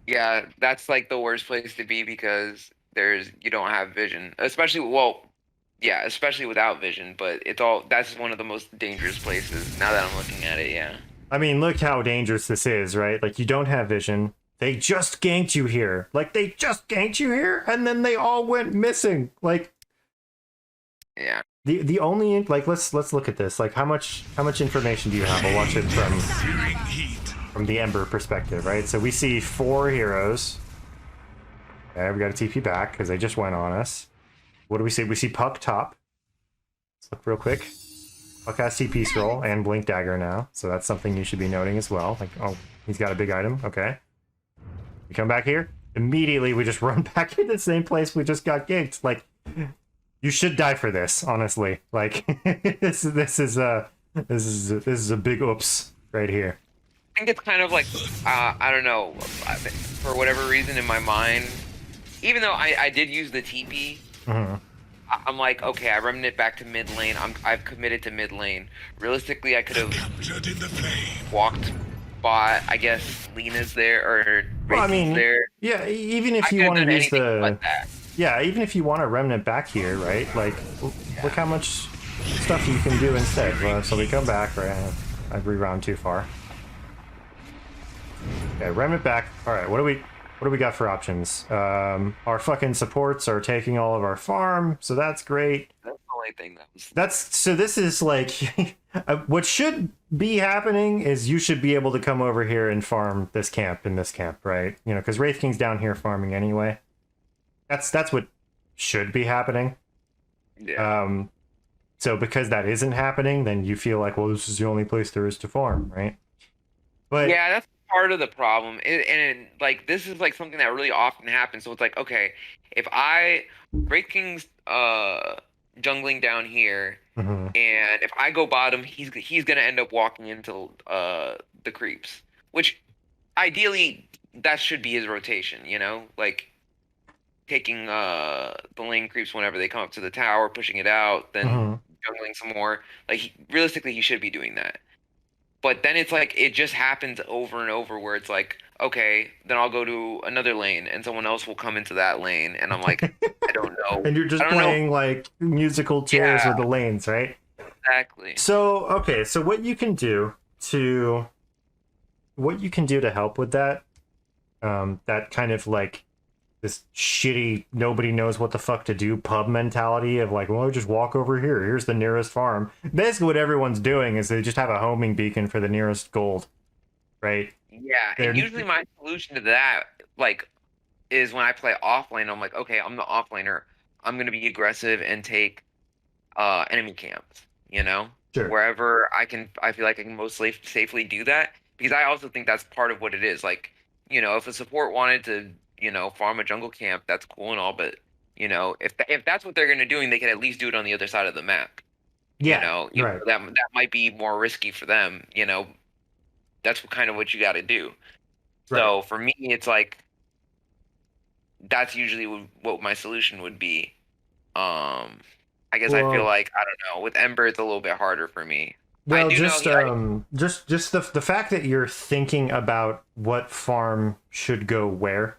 Yeah, that's like the worst place to be, because you don't have vision. Especially, well, yeah, especially without vision, but that's one of the most dangerous places now that I'm looking at it, yeah. I mean, look how dangerous this is, right? Like, you don't have vision. They just ganked you here. Like, they just ganked you here, and then they all went missing. Like, yeah. The only, like, let's look at this. Like, how much information do you have? I'll watch it from the Ember perspective, right? So we see 4 heroes. Okay, we got to TP back because they just went on us. What do we see? We see Puck top. Let's look real quick. Puck has TP scroll and Blink Dagger now, so that's something you should be noting as well. Like, oh, he's got a big item. Okay. We come back here. Immediately, we just run back in the same place we just got ganked. Like, you should die for this, honestly. Like, this is a big oops right here. I think it's kind of like, I don't know, for whatever reason in my mind, even though I did use the TP, I'm like, okay, I remnant back to mid lane. I've committed to mid lane. Realistically, I could have walked bot. I guess Lena's there, or well, I mean, there. Yeah, even if you want to use the, yeah, even if you want a remnant back here, right? Like, look how much stuff you can do instead. Well, so we come back, right? I've rewound too far. Okay, remnant back. All right, what do we got for options? Our fucking supports are taking all of our farm, so that's great. That's the only thing so this is like what should be happening is you should be able to come over here and farm this camp in this camp, right? You know, because Wraith King's down here farming anyway. That's what should be happening. Yeah. So because that isn't happening, then you feel like, well, this is the only place there is to farm, right? But yeah, that's part of the problem. And like, this is like something that really often happens. So it's like, okay, if Wraith King's jungling down here, and if I go bottom, he's gonna end up walking into the creeps, which ideally that should be his rotation, you know, like taking the lane creeps whenever they come up to the tower, pushing it out, then jungling some more. Like, realistically, he should be doing that. But then it's like, it just happens over and over where it's like, okay, then I'll go to another lane, and someone else will come into that lane, and I'm like, I don't know. And you're I just don't know. playing like musical chairs Yeah, with the lanes, right? exactly. So, okay, so what you can do to help with that, that kind of like this shitty nobody knows what the fuck to do pub mentality of like, well, just walk over here, here's the nearest farm. Basically what everyone's doing is they just have a homing beacon for the nearest gold, right? Yeah, and They're usually my solution to that, like, is when I play offlane, I'm like, okay, I'm the offlaner. I'm gonna be aggressive and take enemy camps, sure. wherever I feel like I can most safely do that, because I also think that's part of what it is. Like, if a support wanted to, farm a jungle camp, that's cool and all, but if that's what they're gonna do, they can at least do it on the other side of the map. Yeah, right. That might be more risky for them. That's kind of what you got to do. Right. So for me, it's like that's usually what my solution would be. I guess I feel Well, like I don't know. With Ember, it's a little bit harder for me. I well, do know just the fact that you're thinking about what farm should go where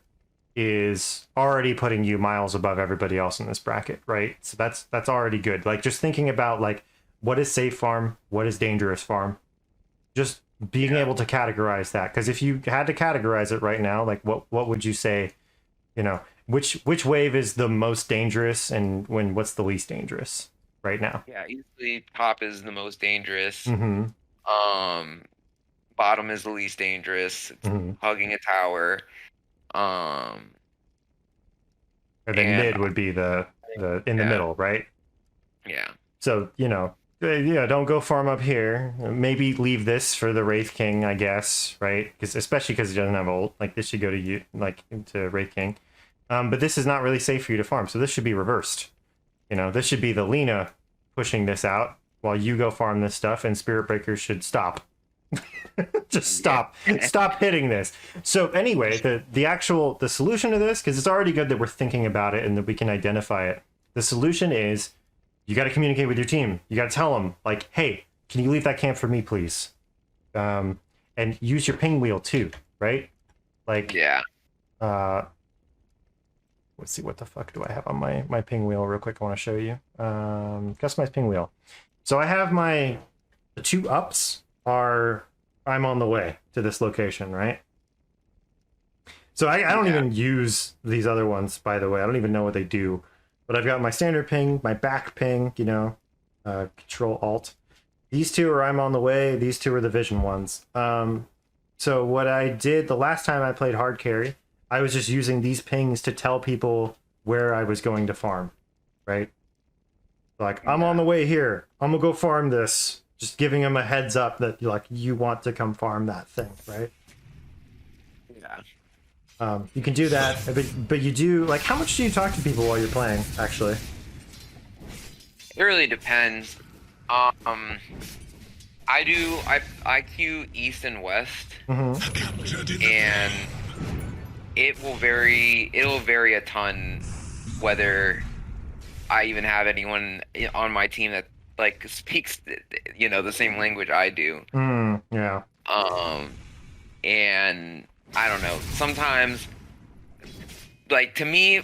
is already putting you miles above everybody else in this bracket, right? So that's already good. Like just thinking about like what is safe farm, what is dangerous farm, just being able to categorize that. Because if you had to categorize it right now, like what would you say? Which wave is the most dangerous, and what's the least dangerous right now? Yeah, easily top is the most dangerous. Mm-hmm. Um, bottom is the least dangerous. It's Mm-hmm. hugging a tower. And then And mid would be the in the middle, right? yeah. So don't go farm up here. Maybe leave this for the Wraith King, I guess, right? Because especially because he doesn't have ult, like this should go to you, like to Wraith King. But this is not really safe for you to farm, so this should be reversed. This should be the Lina pushing this out while you go farm this stuff, and Spirit Breakers should stop. Just stop. Stop hitting this. So anyway, the solution to this, because it's already good that we're thinking about it and that we can identify it. The solution is you got to communicate with your team. You got to tell them like, hey, can you leave that camp for me, please? And use your ping wheel too, right? Like, Yeah. Let's see, what the fuck do I have on my ping wheel real quick? I want to show you. Customize ping wheel. So I have the two ups are I'm on the way to this location, right? So I don't even use these other ones, by the way. I don't even know what they do. But I've got my standard ping, my back ping, Control Alt. These two are I'm on the way. These two are the vision ones. So what I did the last time I played hard carry, I was just using these pings to tell people where I was going to farm, right? Like, I'm on the way here. I'm gonna go farm this. Just giving them a heads up that you want to come farm that thing, right? Yeah. You can do that, but you do like, how much do you talk to people while you're playing? Actually, It really depends. I queue east and west, and it'll vary a ton whether I even have anyone on my team that like speaks the same language I do. Yeah. And I don't know, sometimes like to me,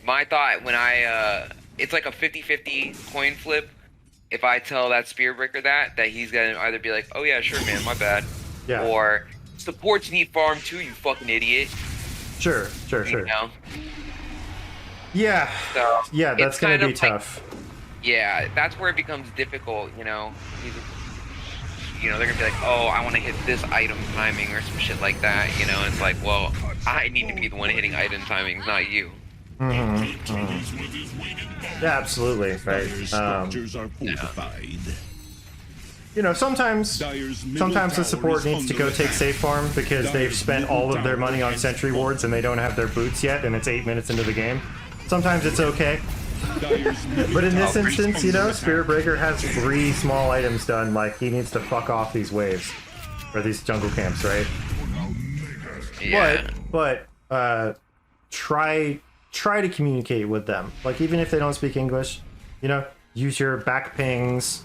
my thought when it's like a 50-50 coin flip. If I tell that Spear Breaker that he's gonna either be like, oh yeah, sure man, my bad, Yeah. or supports need farm too, you fucking idiot. Sure. Yeah. So Yeah, that's gonna be tough. Yeah, that's where it becomes difficult. They're gonna be like, oh, I want to hit this item timing or some shit like that. It's like, well, I need to be the one hitting item timings, not you. Yeah, absolutely, right. Structures are fortified. Sometimes the support needs to go take safe farm because they've spent all of their money on sentry wards and they don't have their boots yet, and it's 8 minutes into the game. Sometimes it's okay. But in this instance, Spirit Breaker has 3 small items done. Like, he needs to fuck off these waves or these jungle camps, right? Yeah. But try to communicate with them. Like, even if they don't speak English, use your back pings,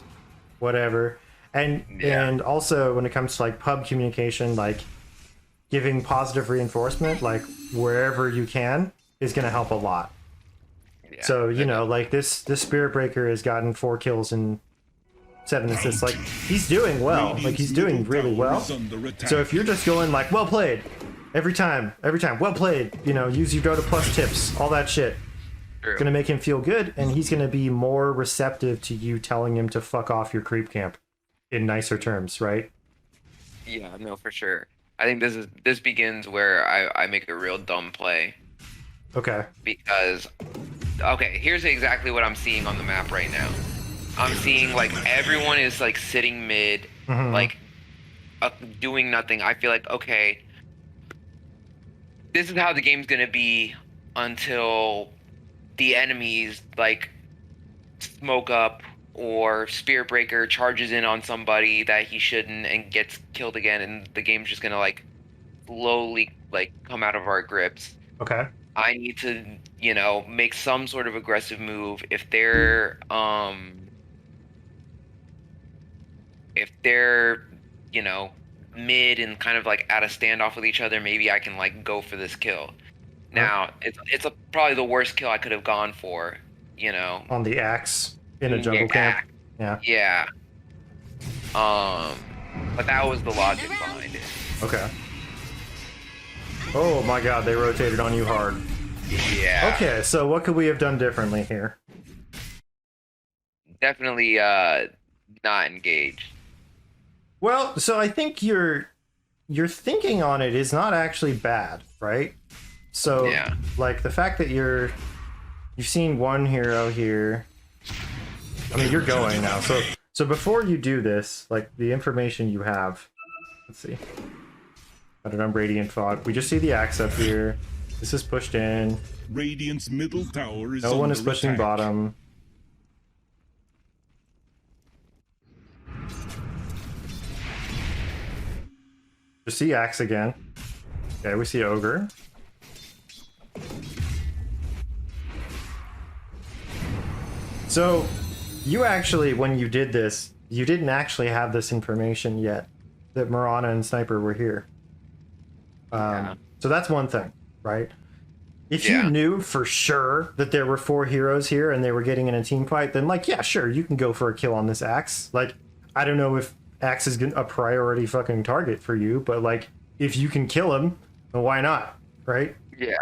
whatever. And also when it comes to like pub communication, like giving positive reinforcement, like wherever you can, is going to help a lot. Yeah, So, you know, like this Spirit Breaker has gotten 4 kills and 7 assists. Like, he's doing well. Like, he's doing really well. So if you're just going like, well played, every time, well played, you know, use your Dota Plus tips, all that shit, true. it's gonna make him feel good, and he's gonna be more receptive to you telling him to fuck off your creep camp in nicer terms, right? Yeah, no, for sure. I think this begins where I make a real dumb play. Okay. Because, okay, here's exactly what I'm seeing on the map right now. I'm seeing like everyone is like sitting mid, like doing nothing. I feel like, okay, this is how the game's gonna be until the enemies like smoke up or Spirit Breaker charges in on somebody that he shouldn't and gets killed again, and the game's just gonna like slowly like come out of our grips. Okay. I need to, you know, make some sort of aggressive move. If they're you know, mid and kind of like at a standoff with each other, maybe I can like go for this kill. Now, it's probably the worst kill I could have gone for, you know. On the axe in a jungle camp. Yeah. Yeah. But that was the logic behind it. Okay. Oh my god, they rotated on you hard. Yeah. Okay, so what could we have done differently here? Definitely not engaged. Well, so I think your thinking on it is not actually bad, right? So Yeah. like the fact that you've seen one hero here. I mean, you're going now. So before you do this, like the information you have, let's see. I don't know, Radiant Fog. We just see the axe up here. This is pushed in. Radiant's middle tower is No one is under pushing attack. bottom. Just see axe again. Okay, we see ogre. So you actually, when you did this, you didn't actually have this information yet that Mirana and Sniper were here. So that's one thing, right? If you knew for sure that there were 4 heroes here and they were getting in a team fight, then like, yeah, sure, you can go for a kill on this axe. Like, I don't know if axe is a priority fucking target for you, but like, if you can kill him, then why not, right? Yeah.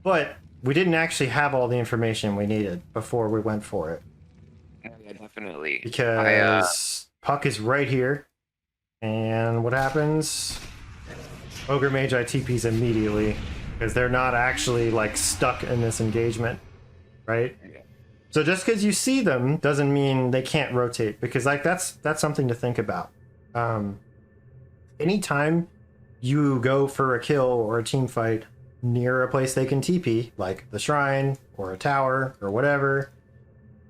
But we didn't actually have all the information we needed before we went for it. Yeah, definitely. Because Puck is right here. And what happens? Ogre Magi TPs immediately. Because they're not actually like stuck in this engagement. Right? Yeah. So just because you see them doesn't mean they can't rotate. Because like that's something to think about. Anytime you go for a kill or a team fight near a place they can TP, like the shrine or a tower or whatever,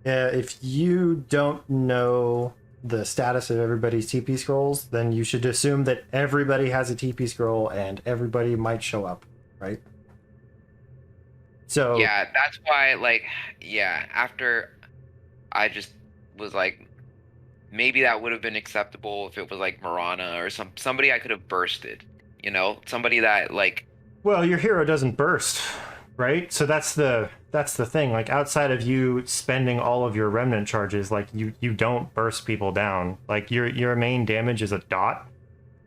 if you don't know the status of everybody's TP scrolls, then you should assume that everybody has a TP scroll and everybody might show up, right? So yeah, that's why, like, yeah, after I just was like, maybe that would have been acceptable if it was like Mirana or somebody I could have bursted, you know, somebody that like. Well, your hero doesn't burst, right? So that's the thing. Like outside of you spending all of your remnant charges, like you don't burst people down. Like your main damage is a dot,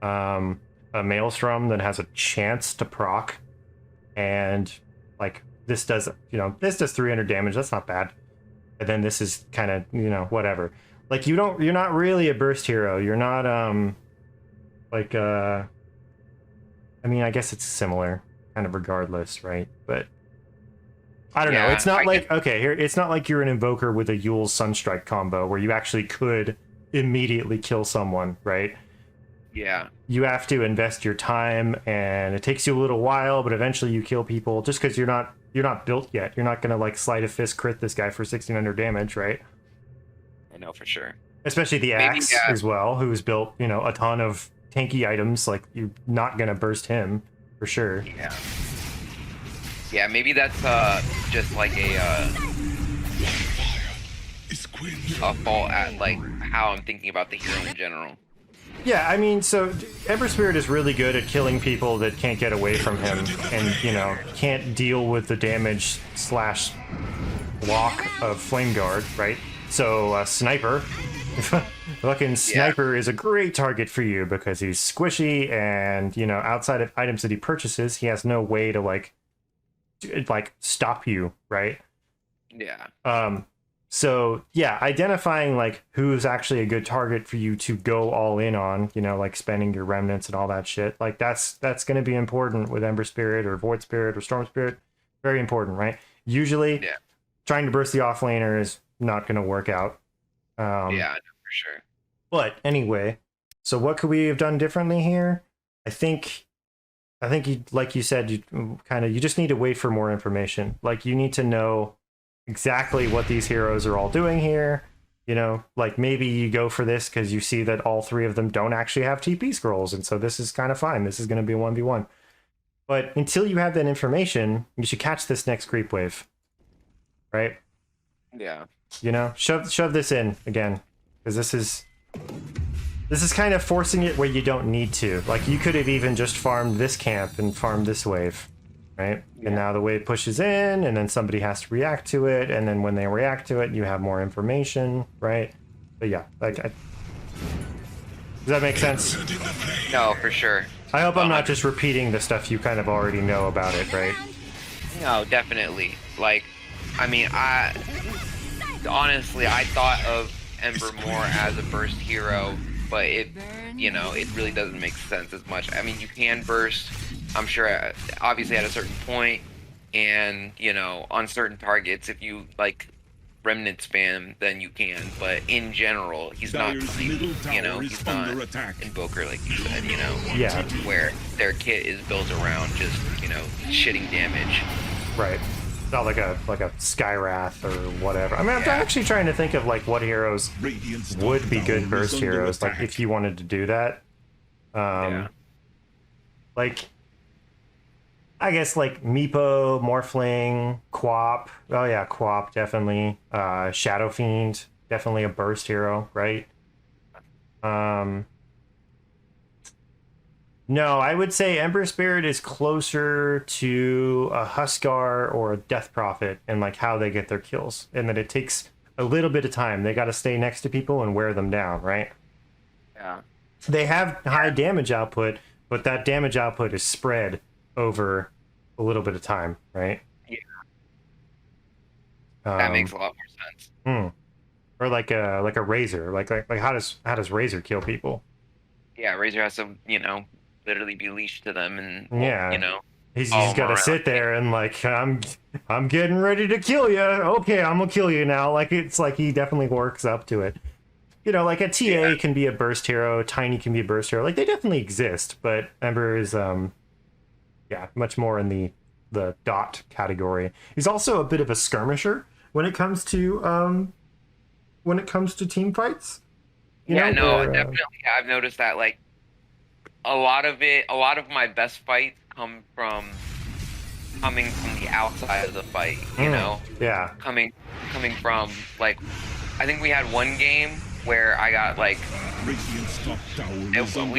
a maelstrom that has a chance to proc, and like this does 300 damage. That's not bad. And then this is kind of, you know, whatever. Like you're not really a burst hero. You're not I mean, I guess it's similar, kind of regardless, right? But I don't know. It's not it's not like you're an invoker with a Yule's Sunstrike combo where you actually could immediately kill someone, right? Yeah. You have to invest your time, and it takes you a little while, but eventually you kill people just because you're not built yet. You're not gonna like sleight of fist crit this guy for 1600 damage, right? I know for sure. Especially the axe as well, who's built, you know, a ton of tanky items. Like you're not gonna burst him for sure. Yeah. Yeah, maybe that's just like a fault at like how I'm thinking about the hero in general. Yeah, I mean, so Ember Spirit is really good at killing people that can't get away from him and, you know, can't deal with the damage slash block of Flame Guard, right? So, Sniper, fucking Sniper is a great target for you because he's squishy and, you know, outside of items that he purchases, he has no way to, like stop you, right? Yeah. So yeah, identifying like who's actually a good target for you to go all in on, you know, like spending your remnants and all that shit. Like that's going to be important with Ember Spirit or Void Spirit or Storm Spirit. Very important, right? Usually, trying to burst the offlaner is not going to work out. Yeah, for sure. But anyway, so what could we have done differently here? I think you, like you said, you just need to wait for more information. Like you need to know exactly what these heroes are all doing here. You know, like maybe you go for this because you see that all three of them don't actually have TP scrolls, and so this is kind of fine. This is going to be a 1v1. But until you have that information, you should catch this next creep wave. Right? Yeah. You know, shove this in again. Because this is kind of forcing it where you don't need to. Like you could have even just farmed this camp and farmed this wave. Right? Yeah. And now the wave pushes in, and then somebody has to react to it, and then when they react to it, you have more information, right? But yeah, like, does that make sense? No, for sure. I hope I'm not just repeating the stuff you kind of already know about it, right? No, definitely. Like, I mean, honestly, I thought of Ember more as a burst hero, but it really doesn't make sense as much. I mean, you can burst, I'm sure, obviously at a certain point, and, you know, on certain targets, if you, like, remnant spam, then you can, but in general, he's not, you know, he's not Invoker, like you said, you know? Yeah. Where their kit is built around just, you know, shitting damage. Right. It's not like a Skywrath or whatever. I mean, I'm actually trying to think of, like, what heroes would be good burst heroes, like, if you wanted to do that. Like, I guess like Meepo, Morphling, Quap. Oh yeah, Quap definitely. Shadow Fiend, definitely a burst hero, right? No, I would say Ember Spirit is closer to a Huskar or a Death Prophet and like how they get their kills, and that it takes a little bit of time. They got to stay next to people and wear them down, right? Yeah. They have high damage output, but that damage output is spread over a little bit of time, right? Yeah. That makes a lot more sense. Or like a Razor, like how does Razor kill people? Yeah, Razor has to, you know, literally be leashed to them, and you know, he's got to sit there and like I'm getting ready to kill you. Okay, I'm gonna kill you now. Like it's like he definitely works up to it. You know, like a TA can be a burst hero, Tiny can be a burst hero. Like they definitely exist, but Ember is much more in the dot category. He's also a bit of a skirmisher when it comes to team fights. Definitely. I've noticed that like a lot of my best fights coming from the outside of the fight, you know? Yeah. Coming from like, I think we had one game where I got like, we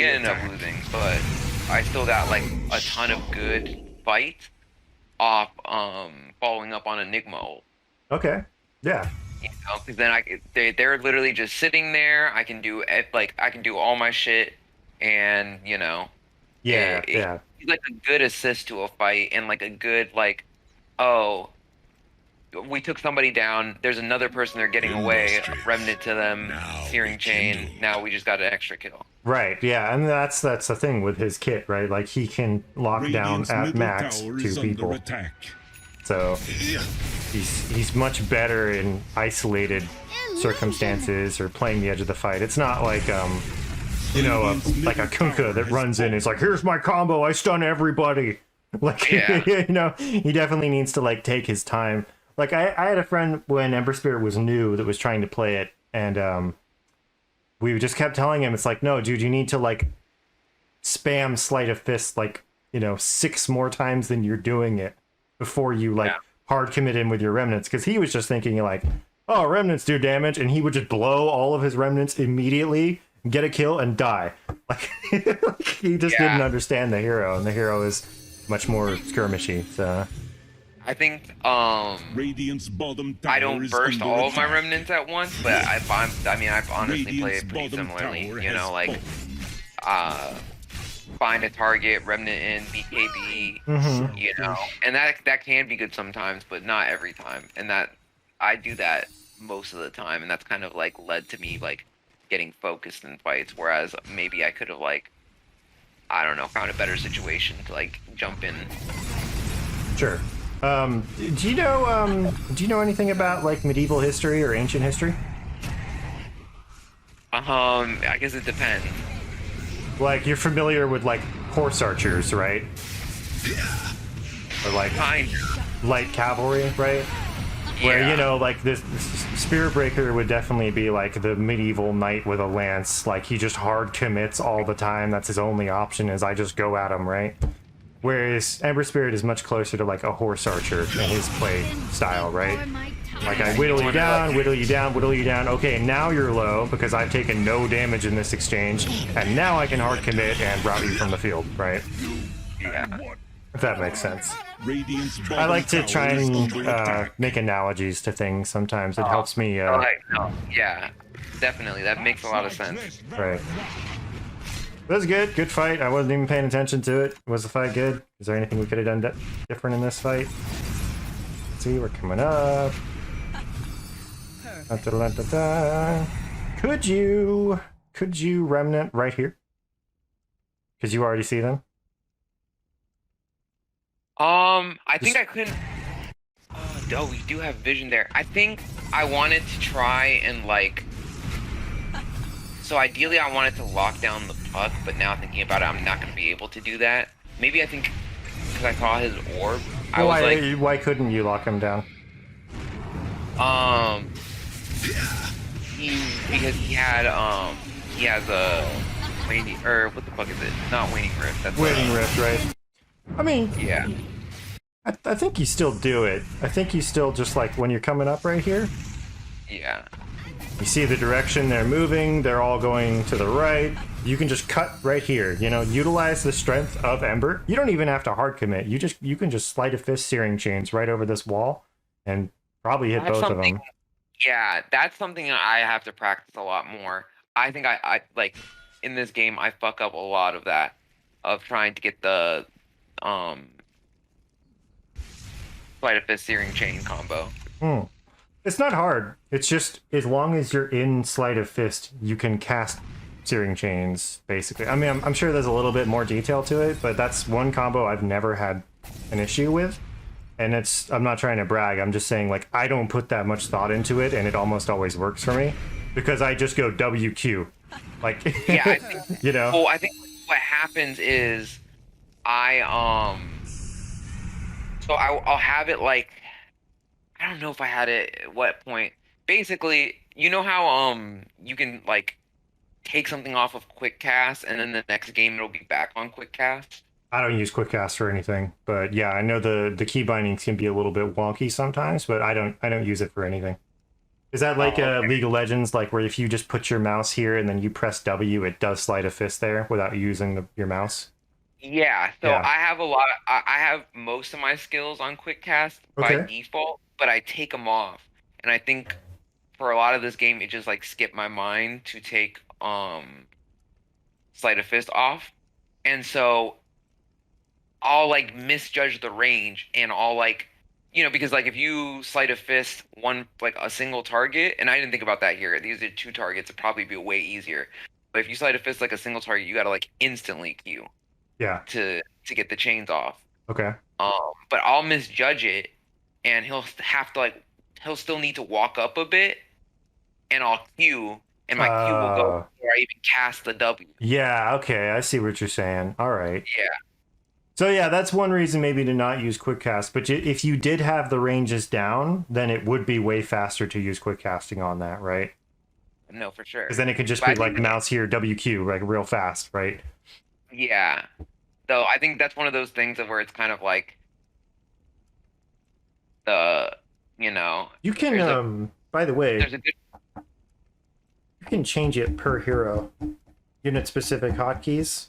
ended up losing, but I still got like a ton of good fights off following up on Enigma ult. Okay. Yeah. You know, because then they're literally just sitting there. I can do all my shit, and you know, it's like a good assist to a fight, and like a good like, oh, we took somebody down. There's another person they're getting away. Remnant to them, Searing Chain. Now we just got an extra kill. Right. Yeah, and that's the thing with his kit, right? Like he can lock down at max 2 people. So he's much better in isolated circumstances or playing the edge of the fight. It's not like like a Kunkka that runs in and is like, here's my combo, I stun everybody. Like you know, he definitely needs to like take his time. Like I had a friend when Ember Spirit was new that was trying to play it, and we just kept telling him, it's like, no, dude, you need to like spam Sleight of Fist like, you know, 6 more times than you're doing it before you like hard commit in with your remnants, because he was just thinking like, oh, remnants do damage, and he would just blow all of his remnants immediately, get a kill, and die. Like he just didn't understand the hero, and the hero is much more skirmishy. So I think Radiant's bottom tower I don't is burst under all of my attack. remnants at once, but I've honestly played Radiant's it pretty bottom similarly. tower You know, has like fallen. find a target, remnant in, BKB, you know, and that can be good sometimes, but not every time. And that I do that most of the time, and that's kind of like led to me like getting focused in fights, whereas maybe I could have like, I don't know, found a better situation to like jump in. sure. Do you know anything about like medieval history or ancient history? I guess it depends. Like you're familiar with like horse archers, right? Or like Kind light cavalry, right? Where yeah. you know, like this Spirit Breaker would definitely be like the medieval knight with a lance. Like he just hard commits all the time. That's his only option. Is I just go at him, right? Whereas Ember Spirit is much closer to like a horse archer in his play style, right? Like I whittle you down, whittle you down, whittle you down. Okay, now you're low because I've taken no damage in this exchange, and now I can hard commit and rout you from the field, right? Yeah. If that makes sense. Radiant's bottom I like to tower try is and under attack. make analogies to things. Sometimes it helps me. Yeah, definitely. That makes a lot of sense. Right. That was good. Good fight. I wasn't even paying attention to it. Was the fight good? Is there anything we could have done different in this fight? Let's see, we're coming up. Da-da-da-da-da. Could you remnant right here? Because you already see them. I think I couldn't. Oh, we do have vision there. I think I wanted to try and like. So ideally, I wanted to lock down the puck, but now thinking about it, I'm not going to be able to do that. Maybe I think because I saw his orb, I was like, why couldn't you lock him down? Because he has a waning, or what the fuck is it? Not waning rift. That's Waiting rift, right? I mean, yeah. I think you still do it. I think you still just like when you're coming up right here. Yeah. You see the direction they're moving, they're all going to the right. You can just cut right here, you know, utilize the strength of Ember. You don't even have to hard commit. You can just sleight of fist searing chains right over this wall and probably hit both of them. Yeah, that's something I have to practice a lot more. I think I like in this game I fuck up a lot of that, of trying to get the sleight of fist searing chain combo. It's not hard. It's just as long as you're in sleight of fist, you can cast searing chains, basically. I mean, I'm sure there's a little bit more detail to it, but that's one combo I've never had an issue with. And I'm not trying to brag, I'm just saying, like, I don't put that much thought into it, and it almost always works for me. Because I just go WQ. Like, yeah, I think, you know? Well, I think what happens is I'll have it like, I don't know if I had it at what point. Basically, you know how you can like take something off of quick cast and then the next game it'll be back on quick cast? I don't use quick cast or anything, but yeah, I know the key bindings can be a little bit wonky sometimes, but I don't use it for anything. Is that like okay. League of Legends, like where if you just put your mouse here and then you press W, it does sleight of fist there without using your mouse? Yeah, so Yeah. I have I have most of my skills on quick cast by Okay. default, but I take them off. And I think for a lot of this game it just like skipped my mind to take sleight of fist off. And so I'll like misjudge the range and I'll like, you know, because like if you sleight of fist one like a single target, and I didn't think about that here. These are two targets, it'd probably be way easier. But if you sleight of fist like a single target, you gotta like instantly Q Yeah. to get the chains off. Okay. But I'll misjudge it, and he'll still need to walk up a bit, and I'll Q, and my Q will go before I even cast the W. Yeah, okay, I see what you're saying. All right. Yeah. So yeah, that's one reason maybe to not use quick cast. But if you did have the ranges down, then it would be way faster to use quick casting on that, right? No, for sure. Because then it could just But be I like think mouse here, WQ, like real fast, right? Yeah. So I think that's one of those things of where it's kind of like you know, You can, by the way, there's a good. you You can change it per hero. Unit specific hotkeys.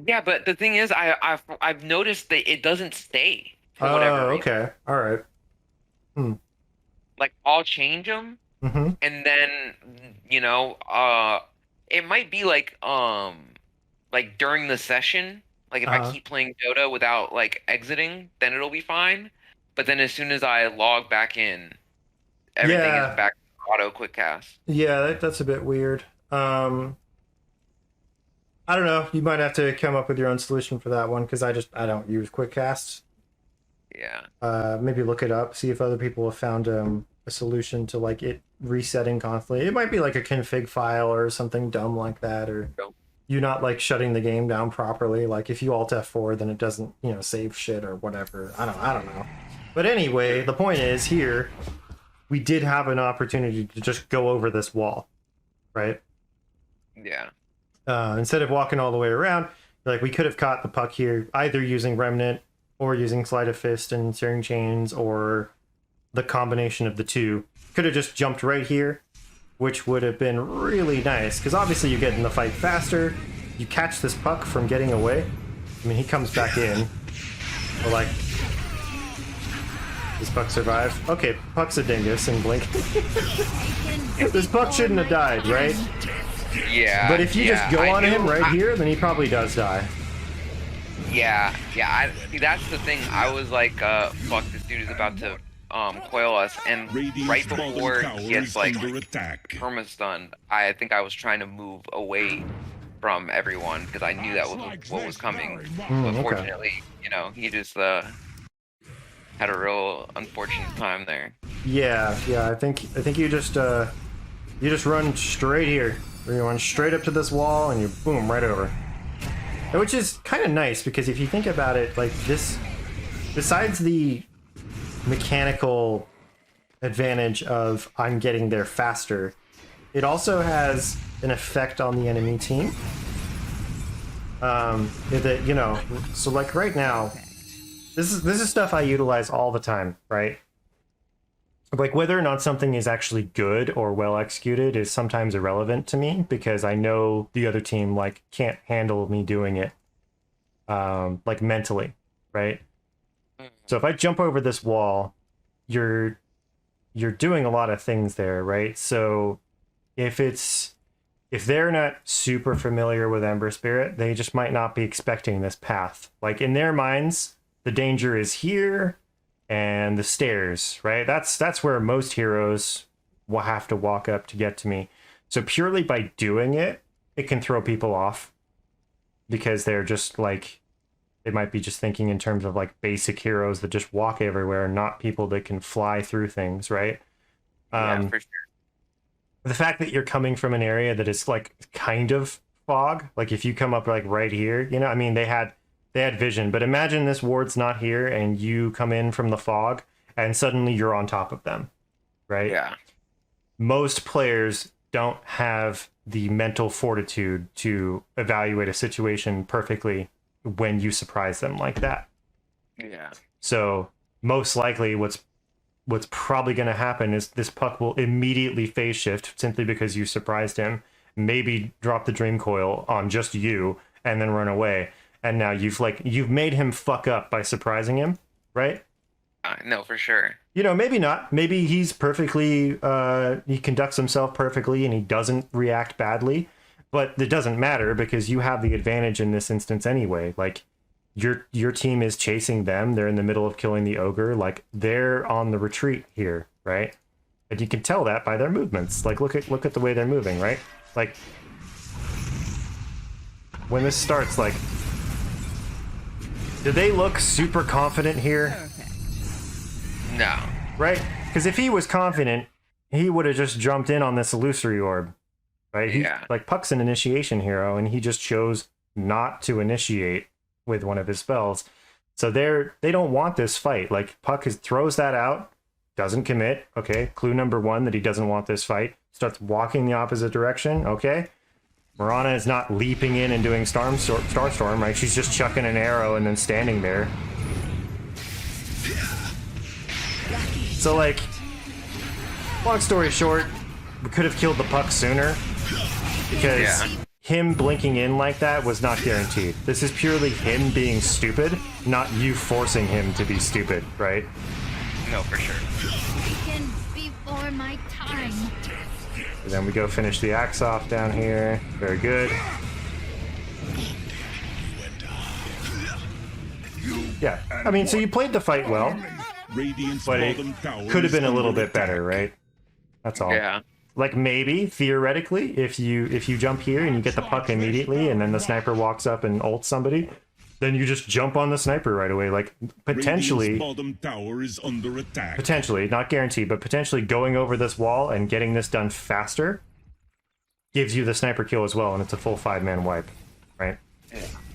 Yeah, but the thing is, I've noticed that it doesn't stay for whatever reason. Okay. All right. Like I'll change them, Mm-hmm. and then it might be like during the session, like if I keep playing Dota without like exiting, then it'll be fine. But then as soon as I log back in, everything is back to auto quick cast. Yeah, that's a bit weird. I don't know. You might have to come up with your own solution for that one because I don't use quick casts. Yeah. Maybe look it up, see if other people have found a solution to like it resetting constantly. It might be like a config file or something dumb like that, or you not like shutting the game down properly. Like if you Alt F4, then it doesn't save shit or whatever. I don't know. But anyway, the point is here we did have an opportunity to just go over this wall, right? Yeah. Instead of walking all the way around, like we could have caught the puck here, either using Remnant or using Sleight of Fist and Searing Chains, or the combination of the two. Could have just jumped right here, which would have been really nice, because obviously you get in the fight faster, you catch this puck from getting away. I mean, he comes back in, but like, does puck survive? Okay, puck's a dingus and blink. This puck shouldn't have died, right? Yeah. But if you just go on him right here, then he probably does die. Yeah. See, that's the thing. I was like, fuck, this dude is about to coil us, and right before he gets like perma-stunned, I think I was trying to move away from everyone because I knew that was what was coming. But fortunately, he just had a real unfortunate time there. Yeah. I think you just run straight here. You run straight up to this wall and you boom right over. Which is kind of nice because if you think about it, like this, besides the mechanical advantage of I'm getting there faster, it also has an effect on the enemy team. So like right now, this is stuff I utilize all the time, right? Like whether or not something is actually good or well executed is sometimes irrelevant to me because I know the other team like can't handle me doing it like mentally, right? So if I jump over this wall, you're doing a lot of things there, right? So if they're not super familiar with Ember Spirit, they just might not be expecting this path. Like in their minds, the danger is here and the stairs, right? That's where most heroes will have to walk up to get to me. So purely by doing it, it can throw people off because they're just like, they might be just thinking in terms of like basic heroes that just walk everywhere, not people that can fly through things, right? Yeah, for sure. The fact that you're coming from an area that is like kind of fog, like if you come up like right here, I mean, they had vision, but imagine this ward's not here and you come in from the fog and suddenly you're on top of them, right? Yeah. Most players don't have the mental fortitude to evaluate a situation perfectly when you surprise them like that. Yeah. So most likely what's probably going to happen is this puck will immediately phase shift simply because you surprised him, maybe drop the dream coil on just you and then run away. And now you've made him fuck up by surprising him, right? No, for sure. Maybe not. Maybe he's perfectly, he conducts himself perfectly and he doesn't react badly. But it doesn't matter because you have the advantage in this instance anyway. Like, your team is chasing them. They're in the middle of killing the ogre. Like, they're on the retreat here, right? And you can tell that by their movements. Like, look at the way they're moving, right? Like, when this starts, like, do they look super confident here? No. Right? Because if he was confident, he would have just jumped in on this illusory orb. Right? Yeah. Like, Puck's an initiation hero, and he just chose not to initiate with one of his spells. So they don't want this fight. Like, Puck throws that out, doesn't commit. Okay, clue number one that he doesn't want this fight. Starts walking the opposite direction. Okay. Mirana is not leaping in and doing Starstorm, right? She's just chucking an arrow and then standing there. So, like, long story short, we could have killed the puck sooner, because him blinking in like that was not guaranteed. This is purely him being stupid, not you forcing him to be stupid, right? No, for sure. Taken before my time. And then we go finish the axe off down here. Very good. Yeah, I mean, so you played the fight well, but it could have been a little bit better, right? That's all. Yeah. Like maybe theoretically, if you jump here and you get the puck immediately, and then the sniper walks up and ults somebody, then you just jump on the sniper right away. Like potentially, potentially, not guaranteed, but potentially going over this wall and getting this done faster gives you the sniper kill as well, and it's a full 5-man wipe, right?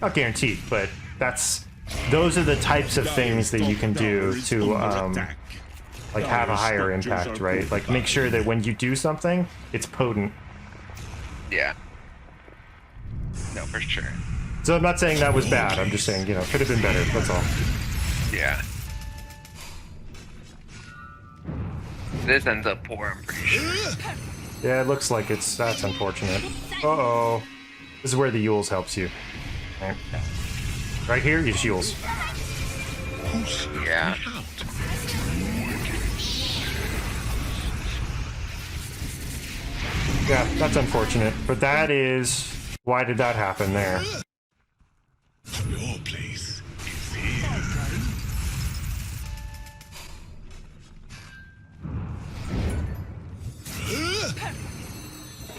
Not guaranteed, but those are the types of things that you can do to like have a higher impact, right? Like make sure that when you do something, it's potent. Yeah. No, for sure. So I'm not saying that was bad. I'm just saying, you know, could have been better. That's all. Yeah. This ends up poor, I'm pretty sure. Yeah, it looks like that's unfortunate. Uh-oh. This is where the Yules helps you. Right here is Yules. Yeah. Yeah, that's unfortunate. But that is... Why did that happen there? Your place is here.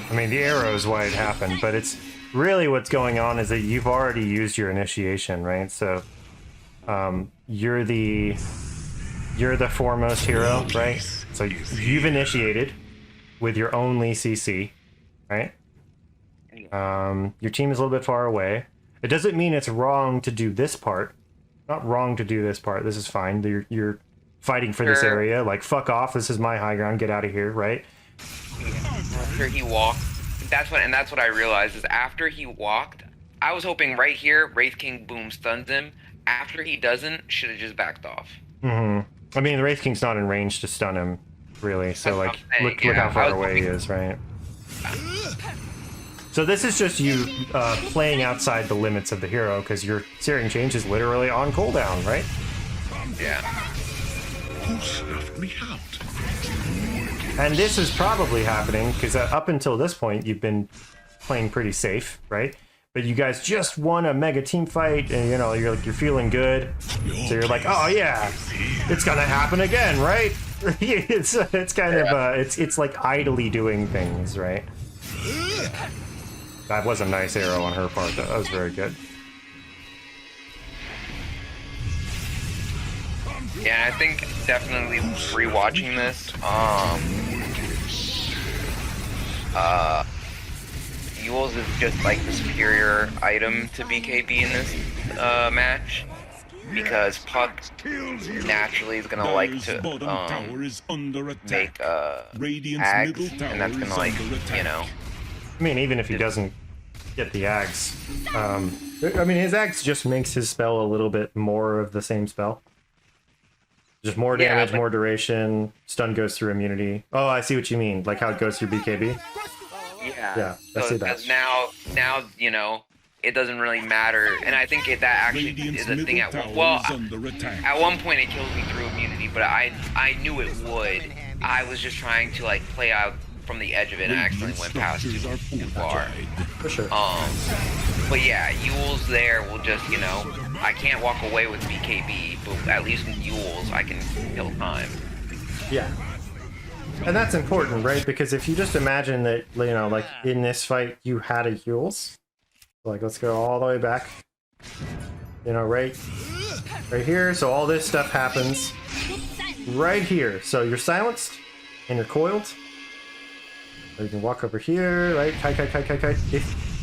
I mean, the arrow is why it happened, but it's really what's going on is that you've already used your initiation, right? So, you're the foremost hero, right? So you've initiated with your only CC, right? Your team is a little bit far away. It doesn't mean it's wrong to do this part. Not wrong to do this part. This is fine. You're fighting for this area. Like, fuck off. This is my high ground. Get out of here, right? After he walked, that's what I realized is after he walked, I was hoping right here, Wraith King boom stuns him. After he doesn't, should have just backed off. Mm-hmm. I mean, the Wraith King's not in range to stun him, really. So, like, look how far away he is, right? So this is just you playing outside the limits of the hero, because your Searing Change is literally on cooldown, right? Yeah. Who snuffed me out? And this is probably happening because up until this point, you've been playing pretty safe, right? But you guys just won a mega team fight, and you know you're feeling good. So you're like, oh yeah, it's gonna happen again, right? it's kind of it's like idly doing things, right? That was a nice arrow on her part. That was very good. Yeah, I think definitely rewatching this, Yules is just like the superior item to BKB in this match, because Puck naturally is gonna like to make Ags, and that's gonna, like, you know. I mean, even if he doesn't get the Ags, I mean, his Ags just makes his spell a little bit more of the same spell. Just more damage, more duration, stun goes through immunity. Oh, I see what you mean. Like how it goes through BKB? Yeah, I see that. Now, you know, it doesn't really matter. And I think that actually is a thing at one point it kills me through immunity, but I knew it would. I was just trying to, like, play out from the edge of it and accidentally went past too far. For sure. But yeah, Yules there will just, you know, I can't walk away with BKB, but at least with Yules I can kill time. Yeah. And that's important, right? Because if you just imagine that, you know, like in this fight you had a Yules, like let's go all the way back, you know, right here. So all this stuff happens right here. So you're silenced and you're coiled. Or you can walk over here, right? Kite.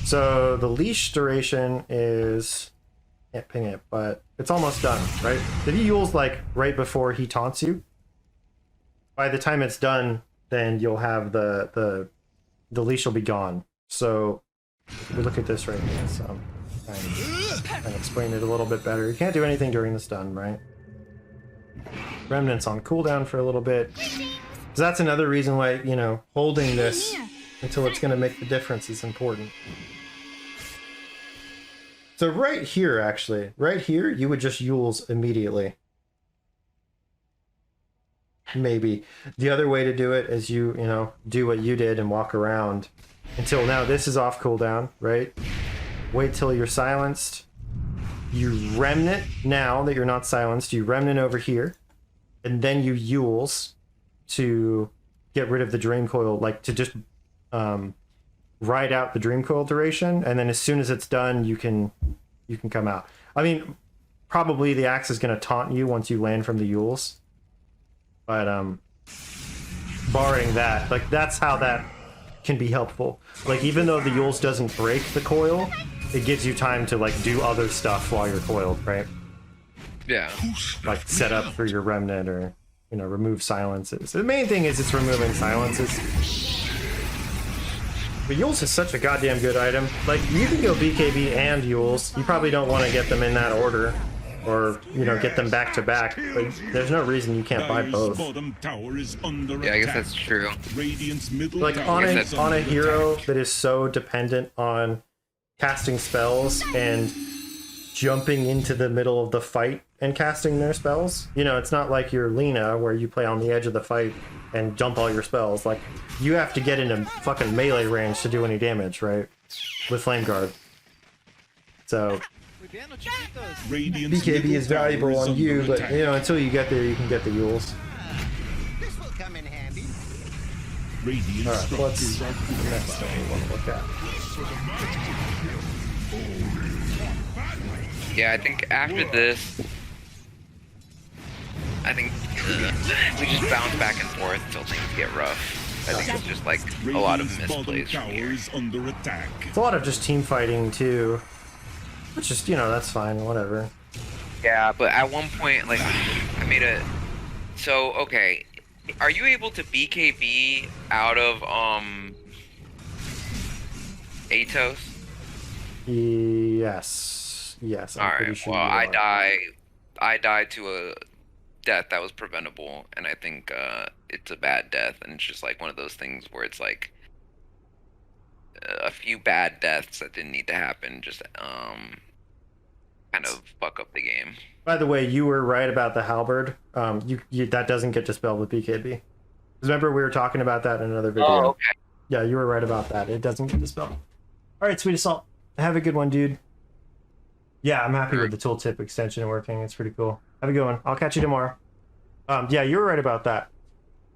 So the leash duration is, can't ping it, but it's almost done, right? If you Yules like right before he taunts you, by the time it's done, then you'll have the leash will be gone. So if we look at this right here, so I can explain it a little bit better. You can't do anything during the stun, right? Remnant's on cooldown for a little bit. So that's another reason why, you know, holding this until it's going to make the difference is important. So right here, actually, right here, you would just Yules immediately. Maybe. The other way to do it is you know, do what you did and walk around until now this is off cooldown, right? Wait till you're silenced. You Remnant now that you're not silenced. You Remnant over here. And then you Yules to get rid of the Dream Coil, like to just ride out the Dream Coil duration. And then as soon as it's done, you can come out. I mean, probably the axe is going to taunt you once you land from the Yules. But barring that, like that's how that can be helpful. Like even though the Yules doesn't break the coil, it gives you time to like do other stuff while you're coiled, right? Yeah. Like set up for your remnant or, you know, remove silences. The main thing is it's removing silences. But Yules is such a goddamn good item. Like you can go BKB and Yules. You probably don't want to get them in that order. Or, you know, get them back to back, but there's no reason you can't buy both. Yeah, I guess that's true. Like on a hero that is so dependent on casting spells and jumping into the middle of the fight and casting their spells. You know, it's not like your Lina where you play on the edge of the fight and dump all your spells. Like you have to get into fucking melee range to do any damage, right? With Flame Guard. So BKB is valuable on you, but you know, until you get there, you can get the Yules. This will come in handy. Alright, what's the next thing we want to look at? Yeah, I think after this, I think we just bounce back and forth until things get rough. I think it's just like a lot of misplays from here. It's a lot of just team fighting too. Which is, you know, that's fine, whatever. Yeah, but at one point, like, I made a... So, okay, are you able to BKB out of, Atos? Yes. Yes, I'm pretty Alright, sure well, you are. I died to a death that was preventable, and I think, it's a bad death, and it's just like one of those things where it's like, a few bad deaths that didn't need to happen just kind of fuck up the game. By the way, you were right about the halberd. That doesn't get dispelled with BKB. Remember we were talking about that in another video. Oh, okay. Yeah, you were right about that. It doesn't get dispelled. All right, Sweet Assault. Have a good one, dude. Yeah, I'm happy with the tooltip extension working. It's pretty cool. Have a good one. I'll catch you tomorrow. Yeah, you were right about that.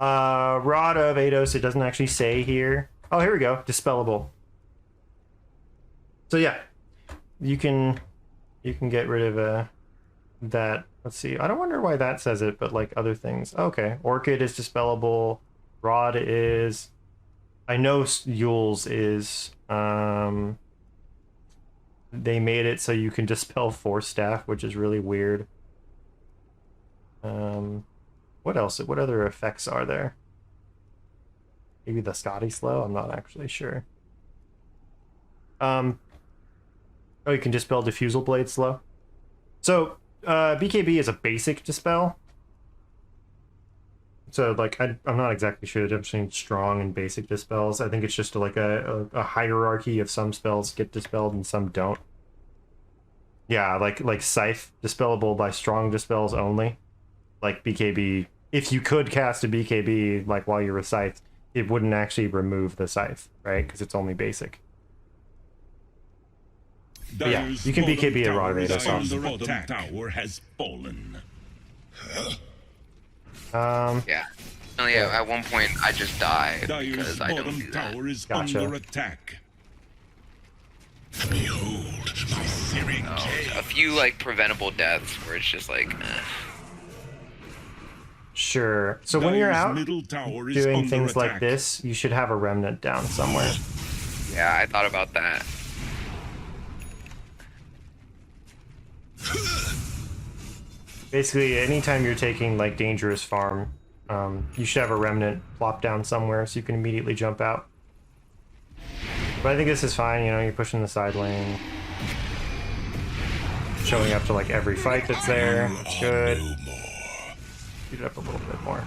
Rod of Atos, it doesn't actually say here. Oh, here we go. Dispellable. So yeah, you can get rid of that. Let's see. I don't wonder why that says it, but like other things. Okay, Orchid is dispellable. Rod is. I know Yules is. They made it so you can dispel Force Staff, which is really weird. What else? What other effects are there? Maybe the Scotty Slow? I'm not actually sure. Oh, you can dispel Diffusal Blade Slow. So, BKB is a basic dispel. So, like, I'm not exactly sure the difference between strong and basic dispels. I think it's just like a hierarchy of some spells get dispelled and some don't. Yeah, like Scythe, dispellable by strong dispels only. Like BKB, if you could cast a BKB, like while you're a Scythe, it wouldn't actually remove the Scythe, right? Because it's only basic. But yeah, you can BKB a Rod of Atos off. Tower has fallen. Yeah. Oh, yeah, at one point I just died because I don't do that. Tower is Gotcha. under attack. Behold my searing A few like preventable deaths where it's just like Sure. So when you're out middle tower is doing under things like attack. this, you should have a remnant down somewhere. yeah, I thought about that. Basically, anytime you're taking like dangerous farm, you should have a remnant plop down somewhere so you can immediately jump out. But I think this is fine, you know, you're pushing the side lane. Showing up to like every fight that's there. That's good. Speed it up a little bit more.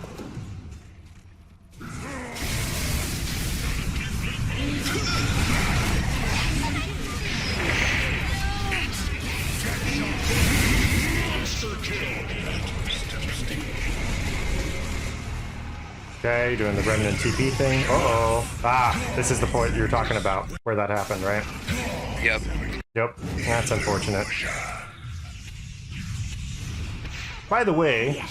Okay, doing the Remnant TP thing. Uh-oh. Ah, this is the point you were talking about, where that happened, right? Yep. Yep, that's unfortunate. By the way,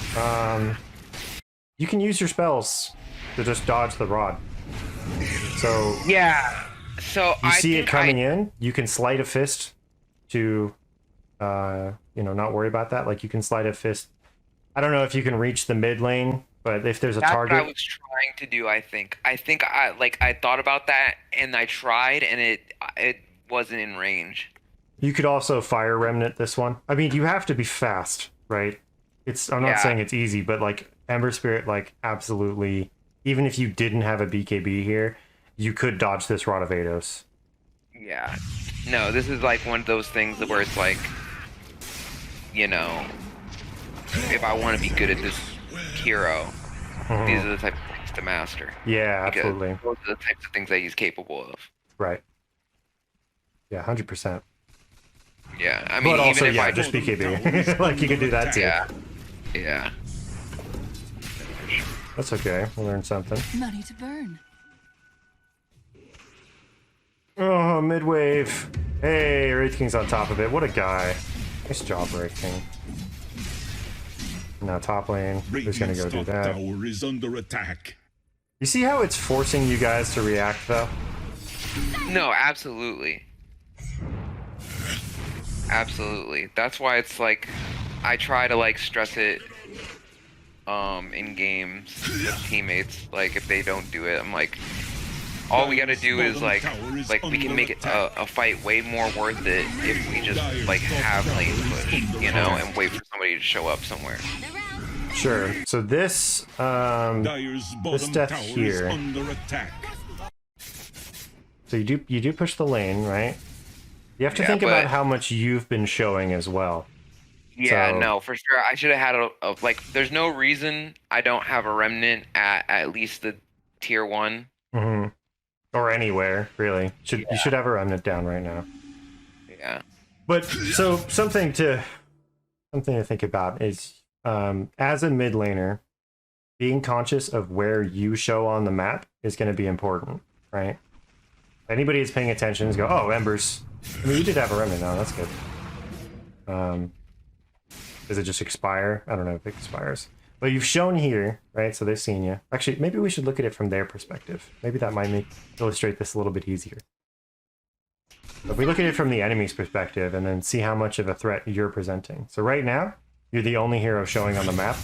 you can use your spells to just dodge the rod. So Yeah. So you I see it think coming in, you can slide a fist to, you know, not worry about that. Like you can slide a fist. I don't know if you can reach the mid lane, but if there's a That's target, what I was trying to do. I think I thought about that and I tried and it wasn't in range. you could also fire remnant this one. I mean, you have to be fast, right? I'm not Yeah. saying it's easy, but like Ember Spirit, like absolutely, even if you didn't have a BKB here, you could dodge this Rod of Ados. Yeah. No, this is like one of those things where it's like, you know, if I want to be good at this hero, these are the type of things to master. Yeah, Because absolutely. those are the types of things that he's capable of. Right. Yeah, 100%. Yeah, I mean, But also, even if yeah, I just BKB. Like, you can do that too. yeah, yeah. That's okay. We'll learn something. Money to burn. Oh, mid-wave. Hey, Wraith King's on top of it. What a guy. Nice job, Wraith King. Now top lane. Who's gonna go do Radiant's top that? tower is under attack. You see how it's forcing you guys to react, though? No, absolutely. Absolutely. That's why it's like, I try to like stress it in games with teammates. Like if they don't do it, I'm like, all we gotta do is like we can make it a fight way more worth it if we just like have lane push, you know, and wait for somebody to show up somewhere. Sure. So this, Dire's bottom death tower is here. under attack. so you do push the lane, right? You have to Yeah, think about but- how much you've been showing as well. Yeah, So- no, for sure. I should have had a like. There's no reason I don't have a remnant at least the tier 1. Mm-hmm. Or anywhere, really. You should have a remnant down right now. Yeah. But so something to think about is as a mid laner, being conscious of where you show on the map is going to be important, right? Anybody who's paying attention is go, oh, Embers. I mean, you did have a remnant now. That's good. Does it just expire? I don't know if it expires. But you've shown here, right? So they've seen you. Actually, maybe we should look at it from their perspective. Maybe that might illustrate this a little bit easier. If we look at it from the enemy's perspective and then see how much of a threat you're presenting. So right now, you're the only hero showing on the map.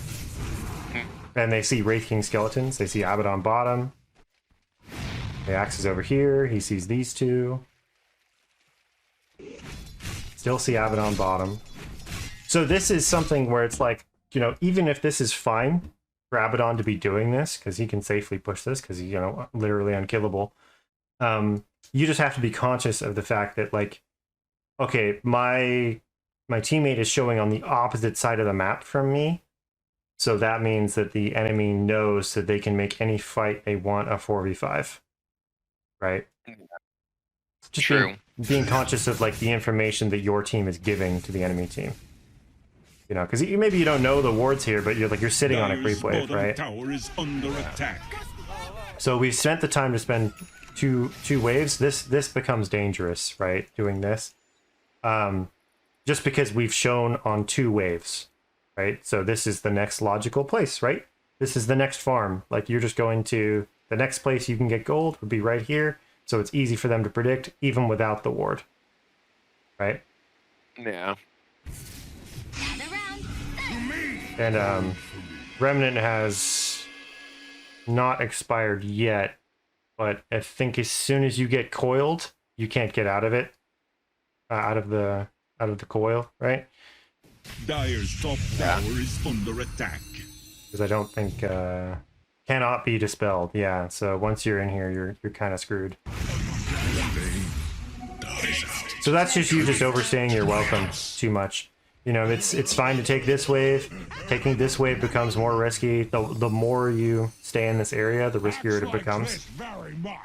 And they see Wraith King skeletons. They see Abaddon bottom. The axe is over here. He sees these two. Still see Abaddon bottom. So this is something where it's like, you know, even if this is fine for Abaddon to be doing this, because he can safely push this, because he's, you know, literally unkillable. You just have to be conscious of the fact that, like, okay, my teammate is showing on the opposite side of the map from me. So that means that the enemy knows that they can make any fight they want a 4v5. Right? Just True. being conscious of, like, the information that your team is giving to the enemy team. You know, because maybe you don't know the wards here, but you're sitting on a Dire's creep wave, bottom right? tower is under attack. So we've spent the time to spend two waves. This becomes dangerous, right? Doing this, just because we've shown on 2 waves, right? So this is the next logical place, right? This is the next farm. Like, you're just going to the next place you can get gold would be right here. So it's easy for them to predict even without the ward, right? Yeah. And Remnant has not expired yet, but I think as soon as you get coiled, you can't get out of it, out of the coil, right? Dire's top tower is under attack. Because I don't think cannot be dispelled. Yeah, so once you're in here, you're kind of screwed. So that's just you just overstaying your welcome too much. You know, it's fine to take this wave. Taking this wave becomes more risky. The more you stay in this area, the riskier it becomes. Very much.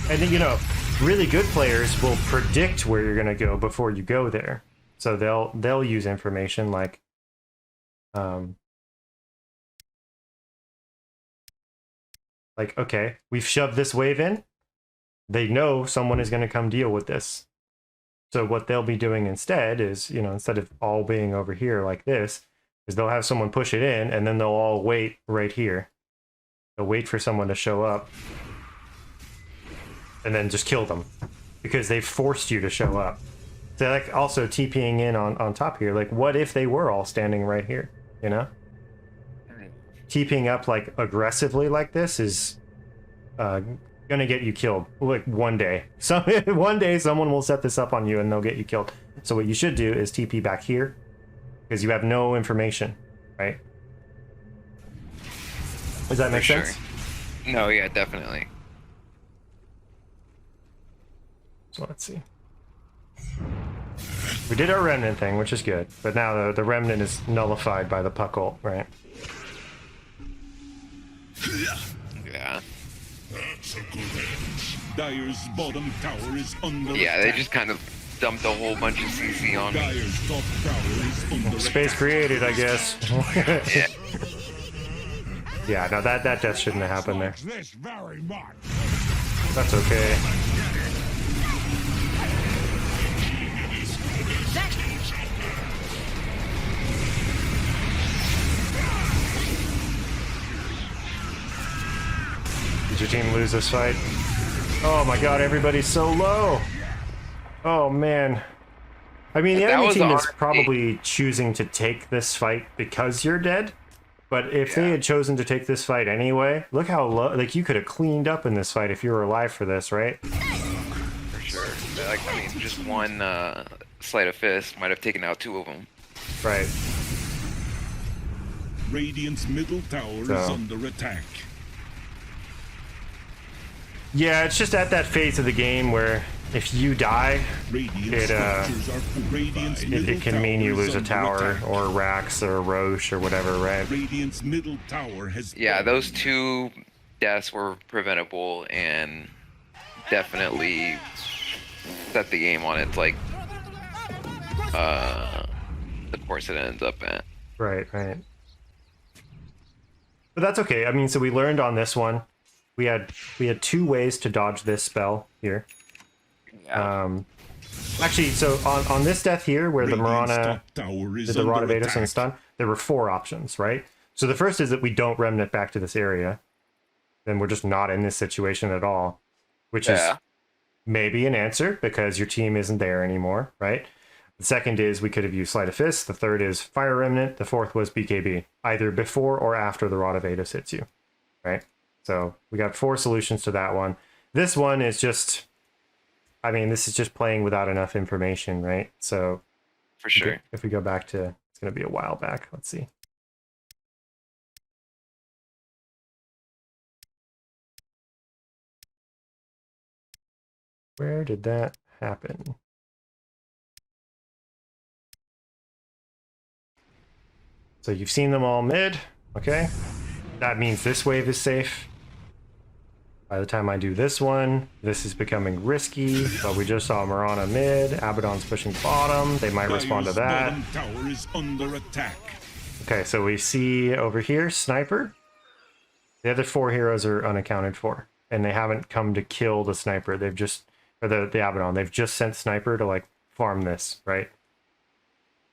And then, you know, really good players will predict where you're gonna go before you go there. So they'll use information like okay, we've shoved this wave in. They know someone is gonna come deal with this. So what they'll be doing instead is, you know, instead of all being over here like this, is they'll have someone push it in and then they'll all wait right here. They'll wait for someone to show up and then just kill them because they've forced you to show up. So like also TPing in on top here, like what if they were all standing right here, you know? TPing up like aggressively like this is gonna get you killed like one day. So one day someone will set this up on you and they'll get you killed. So what you should do is TP back here because you have no information, right? Does that make sense? No, yeah, definitely. So let's see. We did our remnant thing, which is good, but now the remnant is nullified by the puck ult, right? Yeah. That's a good edge. Dire's bottom tower is under Yeah, they attack. just kind of dumped a whole bunch of CC on me. Dire's top tower is under Space attack. created, I guess. Yeah. Yeah, no, that death shouldn't have happened there. This very much. That's okay. Did your team lose this fight? Oh my god, everybody's so low! Oh man. I mean, the That enemy was team is honestly- probably choosing to take this fight because you're dead. But if they Yeah. had chosen to take this fight anyway, look how low. Like, you could have cleaned up in this fight if you were alive for this, right? For sure. Like, I mean, just one sleight of fist might have taken out two of them. Right. Radiant's middle tower is So. under attack. Yeah, it's just at that phase of the game where if you die, Radiant It, structures are Radiant's middle it can mean you tower is lose a under tower attack. or a Rax or a Roche or whatever, right? Radiant's middle tower has Yeah, fallen. those two deaths were preventable and definitely set the game on its, like, the course it ends up at. Right, right. But that's okay. I mean, so we learned on this one. We had two ways to dodge this spell here. Yeah. Actually, so on this death here, where the Radiant's Mirana top tower is did the Rod of under Ados and attack. stun, there were 4 options, right? So the first is that we don't remnant back to this area. Then we're just not in this situation at all, which is Yeah. maybe an answer because your team isn't there anymore, right? The second is we could have used Sleight of Fist. The third is Fire Remnant. The fourth was BKB, either before or after the Rod of Ados hits you, right? So we got 4 solutions to that one. This one is just, I mean, this is just playing without enough information, right? So For sure. if we go back to, it's going to be a while back. Let's see. Where did that happen? So you've seen them all mid, okay? That means this wave is safe. By the time I do this one, this is becoming risky, but we just saw Mirana mid, Abaddon's pushing bottom, they might respond to Dire's that. bottom tower is under attack. Okay, so we see over here, Sniper. The other 4 heroes are unaccounted for, and they haven't come to kill the Sniper. They've just, or the Abaddon, they've just sent Sniper to like farm this, right?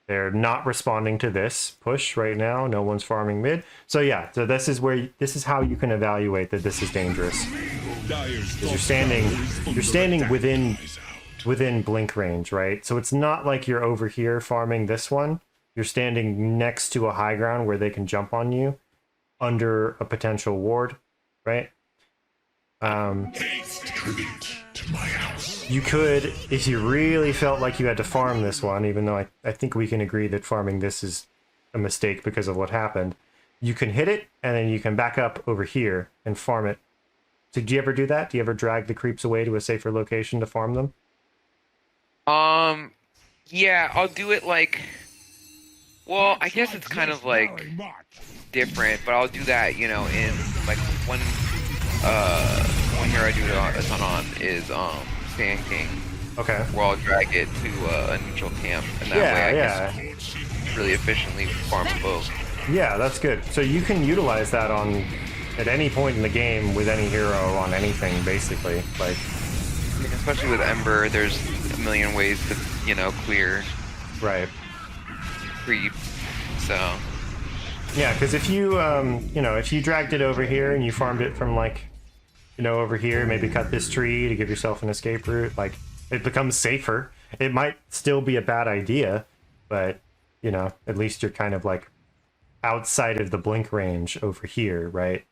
They're not responding to this push right now. No one's farming mid. So yeah, so this is how you can evaluate that this is dangerous. Dire's top You're standing tower is under you're standing attack. within blink range, right? So it's not like you're over here farming this one. You're standing next to a high ground where they can jump on you under a potential ward, right? You could, if you really felt like you had to farm this one, even though I think we can agree that farming this is a mistake because of what happened, you can hit it, and then you can back up over here and farm it. So do you ever do that? Do you ever drag the creeps away to a safer location to farm them? Yeah, I'll do it like, well, I guess it's kind of like Very much. different, but I'll do that, you know, in like when hero I do a ton on is Sand King. Okay. Where I'll drag it to a neutral camp, and that way I can really efficiently farm both. Yeah, that's good. So you can utilize that on at any point in the game with any hero on anything, basically. Like, I mean, especially with Ember, there's a million ways to, you know, clear right. creep. So Yeah, because if you, you know, if you dragged it over here and you farmed it from, like, you know, over here, maybe cut this tree to give yourself an escape route, like, it becomes safer. It might still be a bad idea, but, you know, at least you're kind of, like, outside of the blink range over here, right?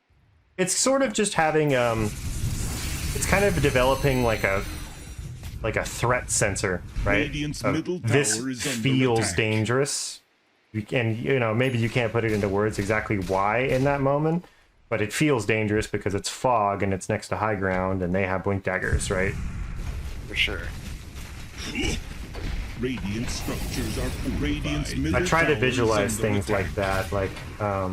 It's sort of just having, it's kind of developing, like a threat sensor, right? Radiant's middle This tower is under feels attack. dangerous. And, you know, maybe you can't put it into words exactly why in that moment, but it feels dangerous because it's fog and it's next to high ground and they have blink daggers, right? for sure. Radiant structures are Radiant's middle I try to tower is visualize under things attack. like that, like, I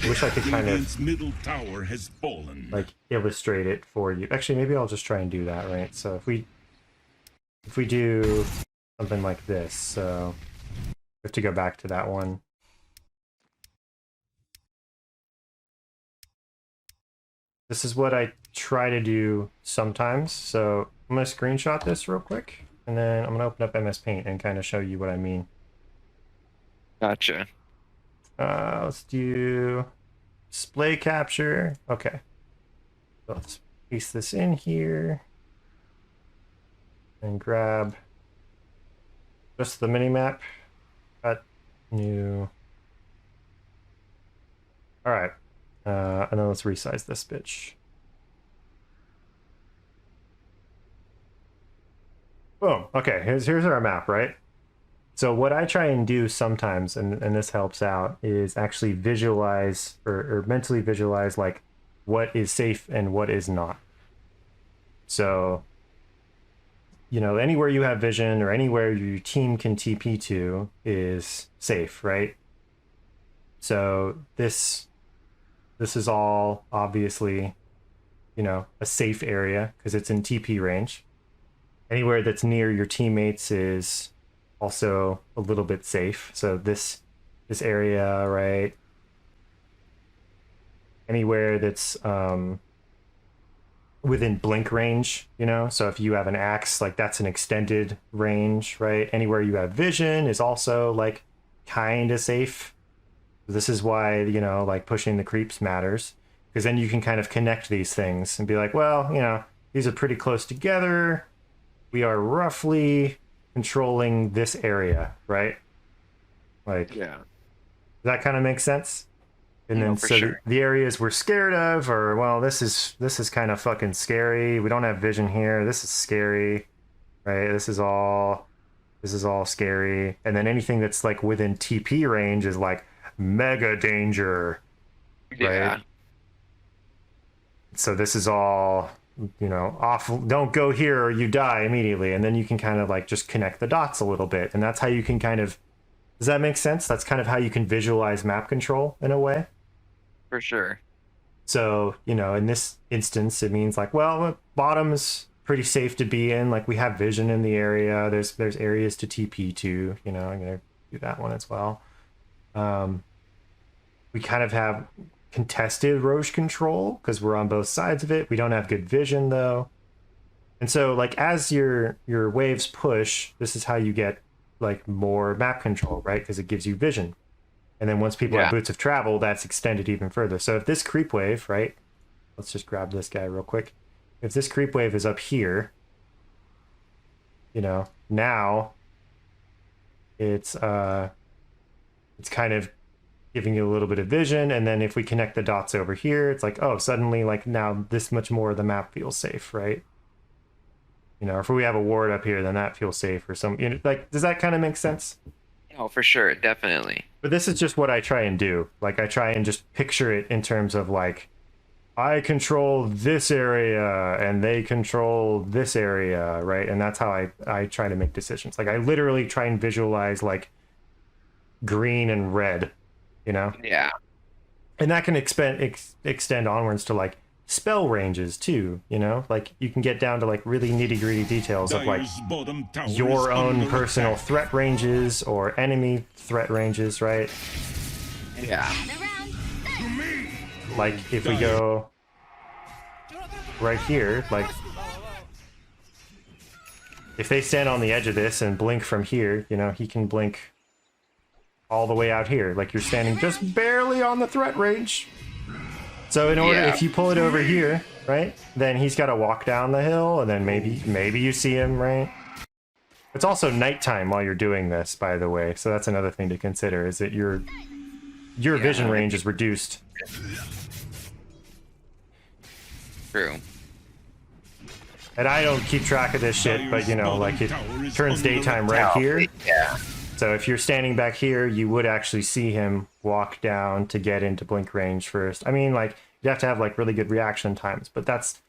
wish I could kind Radiant's of, middle tower has fallen. like, illustrate it for you. Actually, maybe I'll just try and do that, right? So if we do something like this, so we have to go back to that one. This is what I try to do sometimes. So I'm going to screenshot this real quick, and then I'm going to open up MS Paint and kind of show you what I mean. Gotcha. Let's do display capture. Okay. So let's paste this in here and grab just the mini map. Cut new. All right. And then let's resize this bitch. Boom. Okay, here's our map, right? So what I try and do sometimes, and this helps out, is actually visualize or mentally visualize like what is safe and what is not. So, you know, anywhere you have vision or anywhere your team can TP to is safe, right? So this is all obviously, you know, a safe area because it's in TP range. Anywhere that's near your teammates is also a little bit safe. So this area, right? Anywhere that's within blink range, you know? So if you have an axe, like that's an extended range, right? Anywhere you have vision is also like kind of safe. This is why, you know, like pushing the creeps matters, because then you can kind of connect these things and be like, well, you know, these are pretty close together. We are roughly controlling this area, right? Like, Yeah. does that kind of make sense? And then for so sure. the areas we're scared of, or well, this is kind of fucking scary. We don't have vision here. This is scary, right? This is all scary. And then anything that's like within TP range is like mega danger, Yeah. right? So this is all, you know, awful. Don't go here or you die immediately. And then you can kind of like just connect the dots a little bit, and that's how you can kind of, does that make sense? That's kind of how you can visualize map control in a way. For sure. So, you know, in this instance, it means like, well, bottom's pretty safe to be in. Like we have vision in the area. There's areas to TP to, you know, I'm gonna do that one as well. We kind of have contested Roche control because we're on both sides of it. We don't have good vision though. And so like as your waves push, this is how you get like more map control, right? Because it gives you vision. And then once people have boots of travel, that's extended even further. So if this creep wave, right? Let's just grab this guy real quick. If this creep wave is up here, you know, now it's kind of giving you a little bit of vision. And then if we connect the dots over here, it's like, oh, suddenly like now this much more of the map feels safe, right? You know, if we have a ward up here, then that feels safe or some, you know, like, does that kind of make sense? Oh, for sure, definitely. But this is just what I try and do. Like I try and just picture it in terms of like, I control this area and they control this area, right? And that's how I try to make decisions. Like I literally try and visualize like green and red, you know? Yeah. And that can extend onwards to like spell ranges too, you know? Like you can get down to like really nitty-gritty details of like Dire's bottom tower your is own under personal attack. threat ranges or enemy threat ranges, right? Yeah. Like if we go right here, like if they stand on the edge of this and blink from here, you know, he can blink all the way out here. Like you're standing just barely on the threat range. So in order, Yeah. if you pull it over here, right, then he's got to walk down the hill, and then maybe you see him, right? It's also nighttime while you're doing this, by the way. So that's another thing to consider, is that your vision range is reduced. True. And I don't keep track of this shit, but you know, like it turns daytime right here. Yeah. So if you're standing back here, you would actually see him walk down to get into blink range first. I mean, like, you have to have like really good reaction times, but that's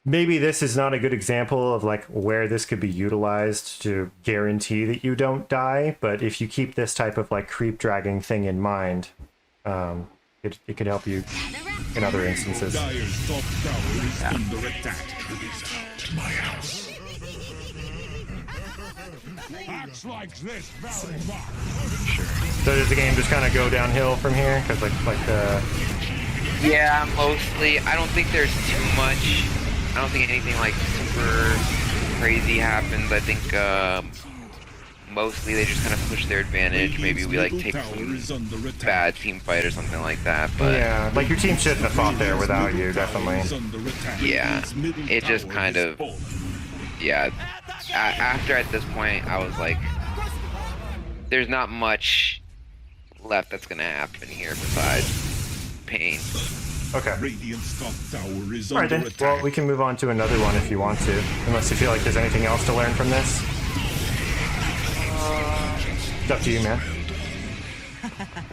maybe this is not a good example of like where this could be utilized to guarantee that you don't die. But if you keep this type of like creep dragging thing in mind, it could help you in other instances. Dire's top tower is under attack. My house. Acts like this very much. So does the game just kind of go downhill from here? Because like the Yeah, mostly. I don't think there's too much. I don't think anything like super crazy happens. I think mostly they just kind of push their advantage. Maybe we like take some bad team fight or something like that. But yeah, like your team shouldn't have fought there without you, definitely. yeah, it just kind of yeah. After at this point, I was like, there's not much left that's gonna happen here besides pain. Okay. Radiant's top tower is All right under then. attack. Well, we can move on to another one if you want to, unless you feel like there's anything else to learn from this. It's up to you, man.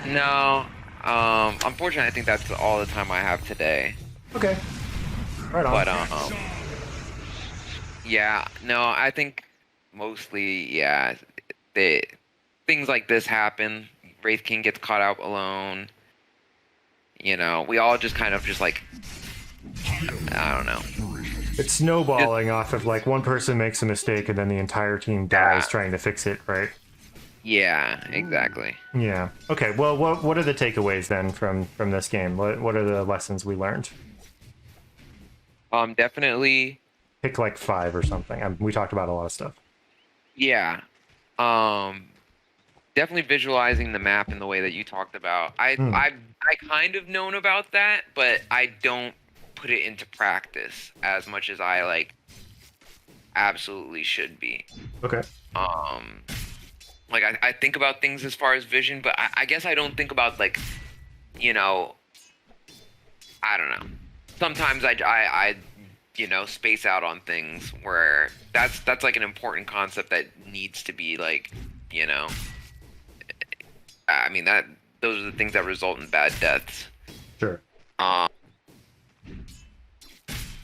No, unfortunately, I think that's all the time I have today. Okay. Right on. But yeah, no, I think mostly, yeah, things like this happen. Wraith King gets caught out alone. You know, we all just kind of just like, I don't know. It's snowballing off of like one person makes a mistake and then the entire team dies trying to fix it, right? Yeah, exactly. Yeah. Okay. Well, what are the takeaways then from this game? What are the lessons we learned? Definitely. Pick like 5 or something. We talked about a lot of stuff. Yeah. Definitely visualizing the map in the way that you talked about. I kind of known about that, but I don't put it into practice as much as I like absolutely should be. Okay. Like I think about things as far as vision, but I guess I don't think about like, you know, I don't know. Sometimes I you know, space out on things where that's like an important concept that needs to be like, you know, I mean those are the things that result in bad deaths. Sure.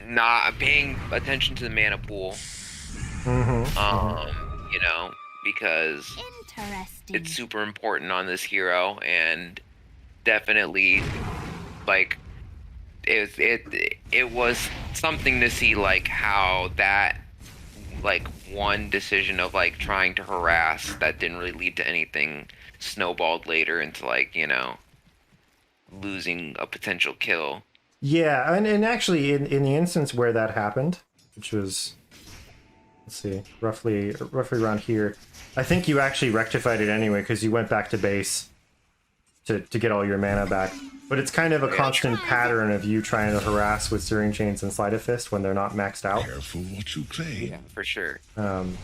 Not paying attention to the mana pool. You know, because Interesting. it's super important on this hero, and definitely like it was something to see like how that like one decision of like trying to harass that didn't really lead to anything snowballed later into like, you know, losing a potential kill. Yeah, and actually in the instance where that happened, which was, let's see, roughly around here, I think you actually rectified it anyway because you went back to base to get all your mana back. But it's kind of a constant pattern of you trying to harass with Searing Chains and Sleight of Fist when they're not maxed out. Careful what you claim. Yeah, for sure. Um,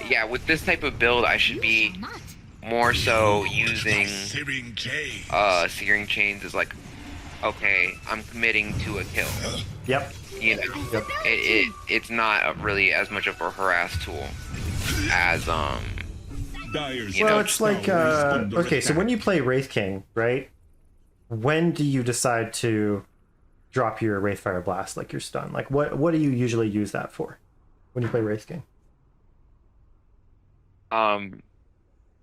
Yeah, with this type of build, I should be Not. more so using Searing Chains. Searing Chains as like, okay, I'm committing to a kill. yep. You know, Yep. it's not really as much of a harass tool as Dire's You Well, know, it's like, okay, so when you play Wraith King, right? When do you decide to drop your Wraithfire Blast, like your stun? Like, what do you usually use that for when you play Wraith King?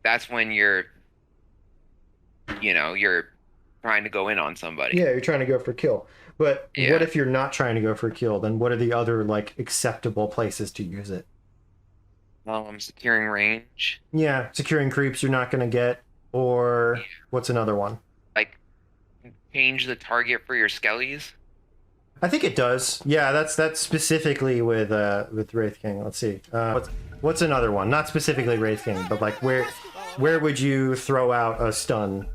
that's when you're trying to go in on somebody. Yeah, you're trying to go for kill. But Yeah. what if you're not trying to go for kill? Then what are the other like acceptable places to use it? Securing range, Yeah, securing creeps you're not going to get, or what's another one? like change the target for your skellies. I think it does. Yeah, that's specifically with Wraith King. Let's see. What's another one? Not specifically Wraith King, but like where would you throw out a stun?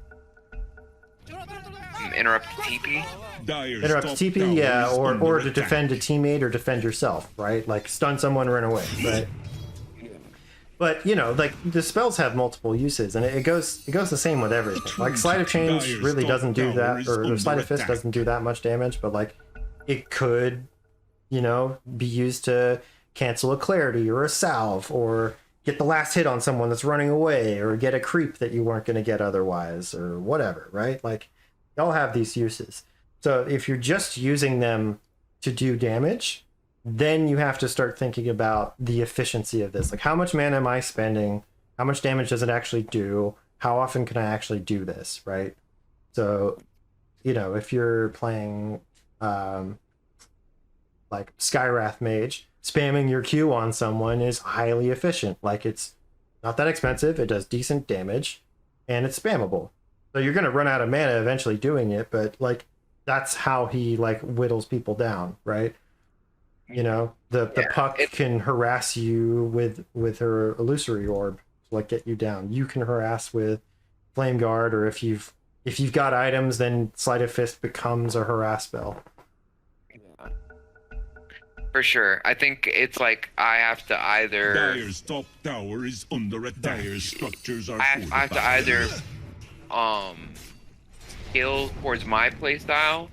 Interrupt TP. Dire's Interrupt top TP, tower yeah, is or under to attack. defend a teammate or defend yourself, right? Like stun someone, run away, right? But you know, like the spells have multiple uses, and it goes the same with everything. Like Sleight of Change Dire's really top doesn't do tower that, is or under Sleight of Fist attack. doesn't do that much damage, but like it could, you know, be used to cancel a clarity or a salve, or get the last hit on someone that's running away, or get a creep that you weren't going to get otherwise, or whatever, right? Like they all have these uses. So if you're just using them to do damage, then you have to start thinking about the efficiency of this. Like, how much mana am I spending? How much damage does it actually do? How often can I actually do this, right? So, you know, if you're playing like Skywrath Mage, spamming your Q on someone is highly efficient. Like, it's not that expensive, it does decent damage, and it's spammable. So you're going to run out of mana eventually doing it, but, like, that's how he, like, whittles people down, right? You know, the puck can harass you with her illusory orb to like get you down. You can harass with Flame Guard, or if you've got items, then Sleight of Fist becomes a harass spell. For sure. I think it's like I have to either Dire's top tower is under attack. Dire's structures are I have to either scale towards my playstyle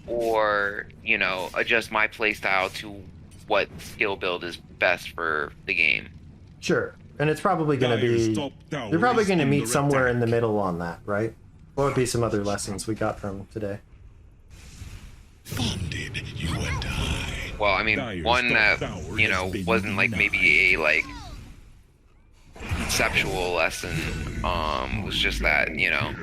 or, you know, adjust my playstyle to what skill build is best for the game. Sure. And it's probably going to be, you're probably going to meet somewhere in the middle on that, right? What would be some other lessons we got from today? Bonded, you and I. Well, I mean, Dire's one top that, tower you has know, been wasn't like denied. maybe a like conceptual lesson, was just that, you know,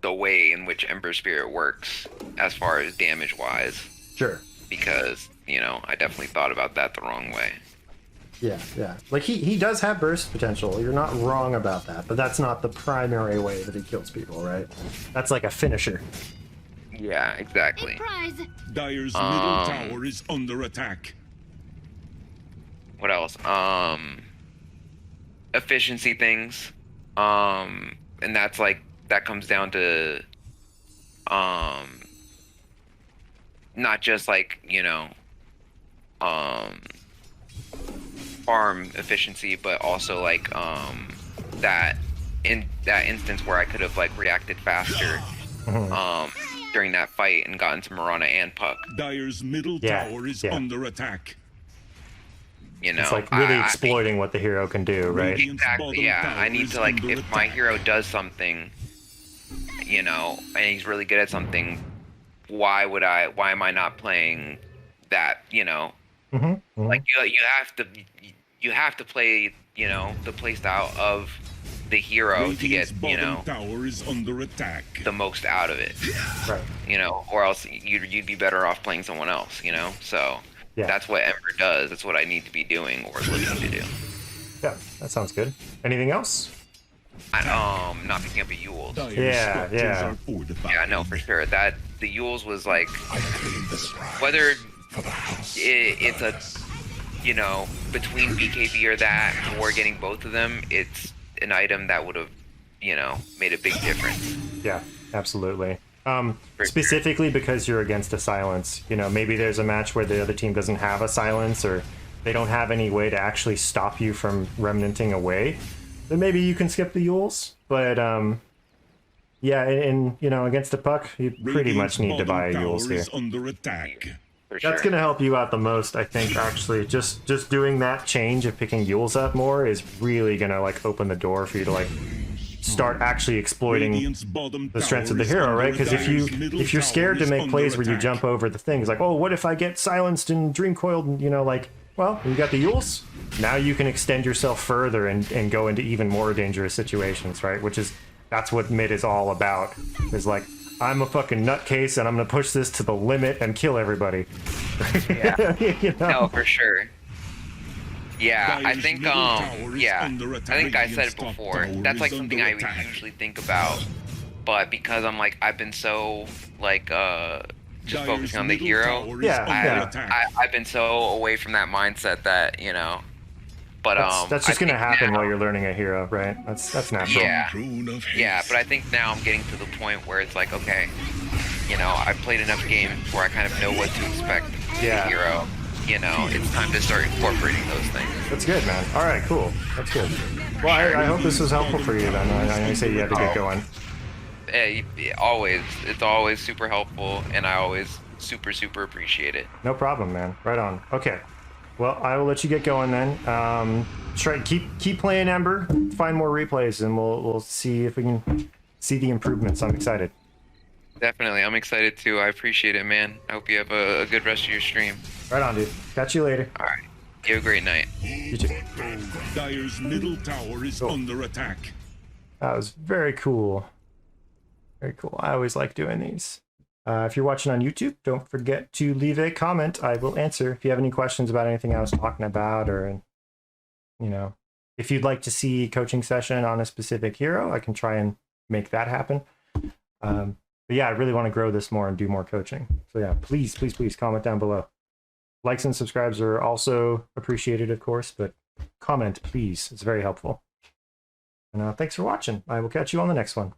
the way in which Ember Spirit works as far as damage wise, Sure. because, you know, I definitely thought about that the wrong way. Yeah, yeah. Like, he does have burst potential. You're not wrong about that, but that's not the primary way that he kills people, right? That's like a finisher. Yeah, exactly. Prize. Dire's middle tower is under attack. What else? Efficiency things. And that's like, that comes down to not just like, you know, farm efficiency, but also like that in that instance where I could have like reacted faster during that fight and gotten to Marana and Puck. Dire's middle Yeah, tower is yeah. under attack. You know, It's like really exploiting what the hero can do, right? Radiant's Exactly. bottom Yeah, tower I need is to like under if my attack. hero does something, you know, and he's really good at something, why am I not playing that? You know, like you have to play, you know, the playstyle of the hero to get, Radiant's you know, bottom tower is under attack. the most out of it. Right. You know, or else you'd be better off playing someone else. You know, so. Yeah. That's what Ember does. That's what I need to be doing or looking to do. Yeah, that sounds good. Anything else? Not picking up a Yules. Dire's Yeah, structures yeah. are fortified. Yeah, no, for sure. That the Yules was like I claim this right whether for the house. it's a, you know, between BKB or that or getting both of them, it's an item that would have, you know, made a big difference. Yeah, absolutely. sure. Specifically because you're against a silence. You know, maybe there's a match where the other team doesn't have a silence, or they don't have any way to actually stop you from remnanting away. Then maybe you can skip the Yules. But yeah, and you know, against the Puck, you pretty much need to buy a Yules Yules here. is under attack. For sure. That's gonna help you out the most, I think. Actually, just doing that change of picking Yules up more is really gonna like open the door for you to like start actually exploiting Radiant's bottom the strengths of tower the is hero, under right? Because attack. if you're scared to Middle make tower plays is where you under jump attack. over the things, like, oh, what if I get silenced and dream coiled? And, you know, like, well, you got the Yules. Now you can extend yourself further and go into even more dangerous situations, right? Which is that's what mid is all about. Is like, I'm a fucking nutcase and I'm gonna push this to the limit and kill everybody. Yeah. You know? No, for sure. Yeah, I Dyer's think middle tower is yeah, under I attack. think I said it Radiant's top before. tower That's like is something under I would attack. usually think about, but because I'm like I've been so like just Dyer's focusing on the middle hero, tower is Yeah, under yeah. attack. I've been so away from that mindset that But That's just I gonna think happen now- while you're learning a hero, right? That's natural. Yeah. Rune of Yeah, haste. but I think now I'm getting to the point where it's like, okay, I've played enough games where I kind of know what to expect from Yeah. the hero. It's time to start incorporating those things. That's good, man. All right, cool. That's good. Well, I hope this was helpful for you then. I know you say you had to get going. It's always super helpful, and I always super appreciate it. No problem, man. Right on. Okay. Well, I will let you get going then. Keep playing Ember. Find more replays, and we'll see if we can see the improvements. I'm excited. Definitely, I'm excited too. I appreciate it, man. I hope you have a good rest of your stream. Right on, dude. Catch you later. All right, you have a great night. You too. Dyer's middle tower is Cool. under attack. That was very cool. Very cool. I always like doing these. If you're watching on YouTube, don't forget to leave a comment. I will answer if you have any questions about anything I was talking about, or if you'd like to see a coaching session on a specific hero, I can try and make that happen. But yeah, I really want to grow this more and do more coaching. So yeah, please comment down below. Likes and subscribes are also appreciated, of course, but comment, please. It's very helpful. And thanks for watching. I will catch you on the next one.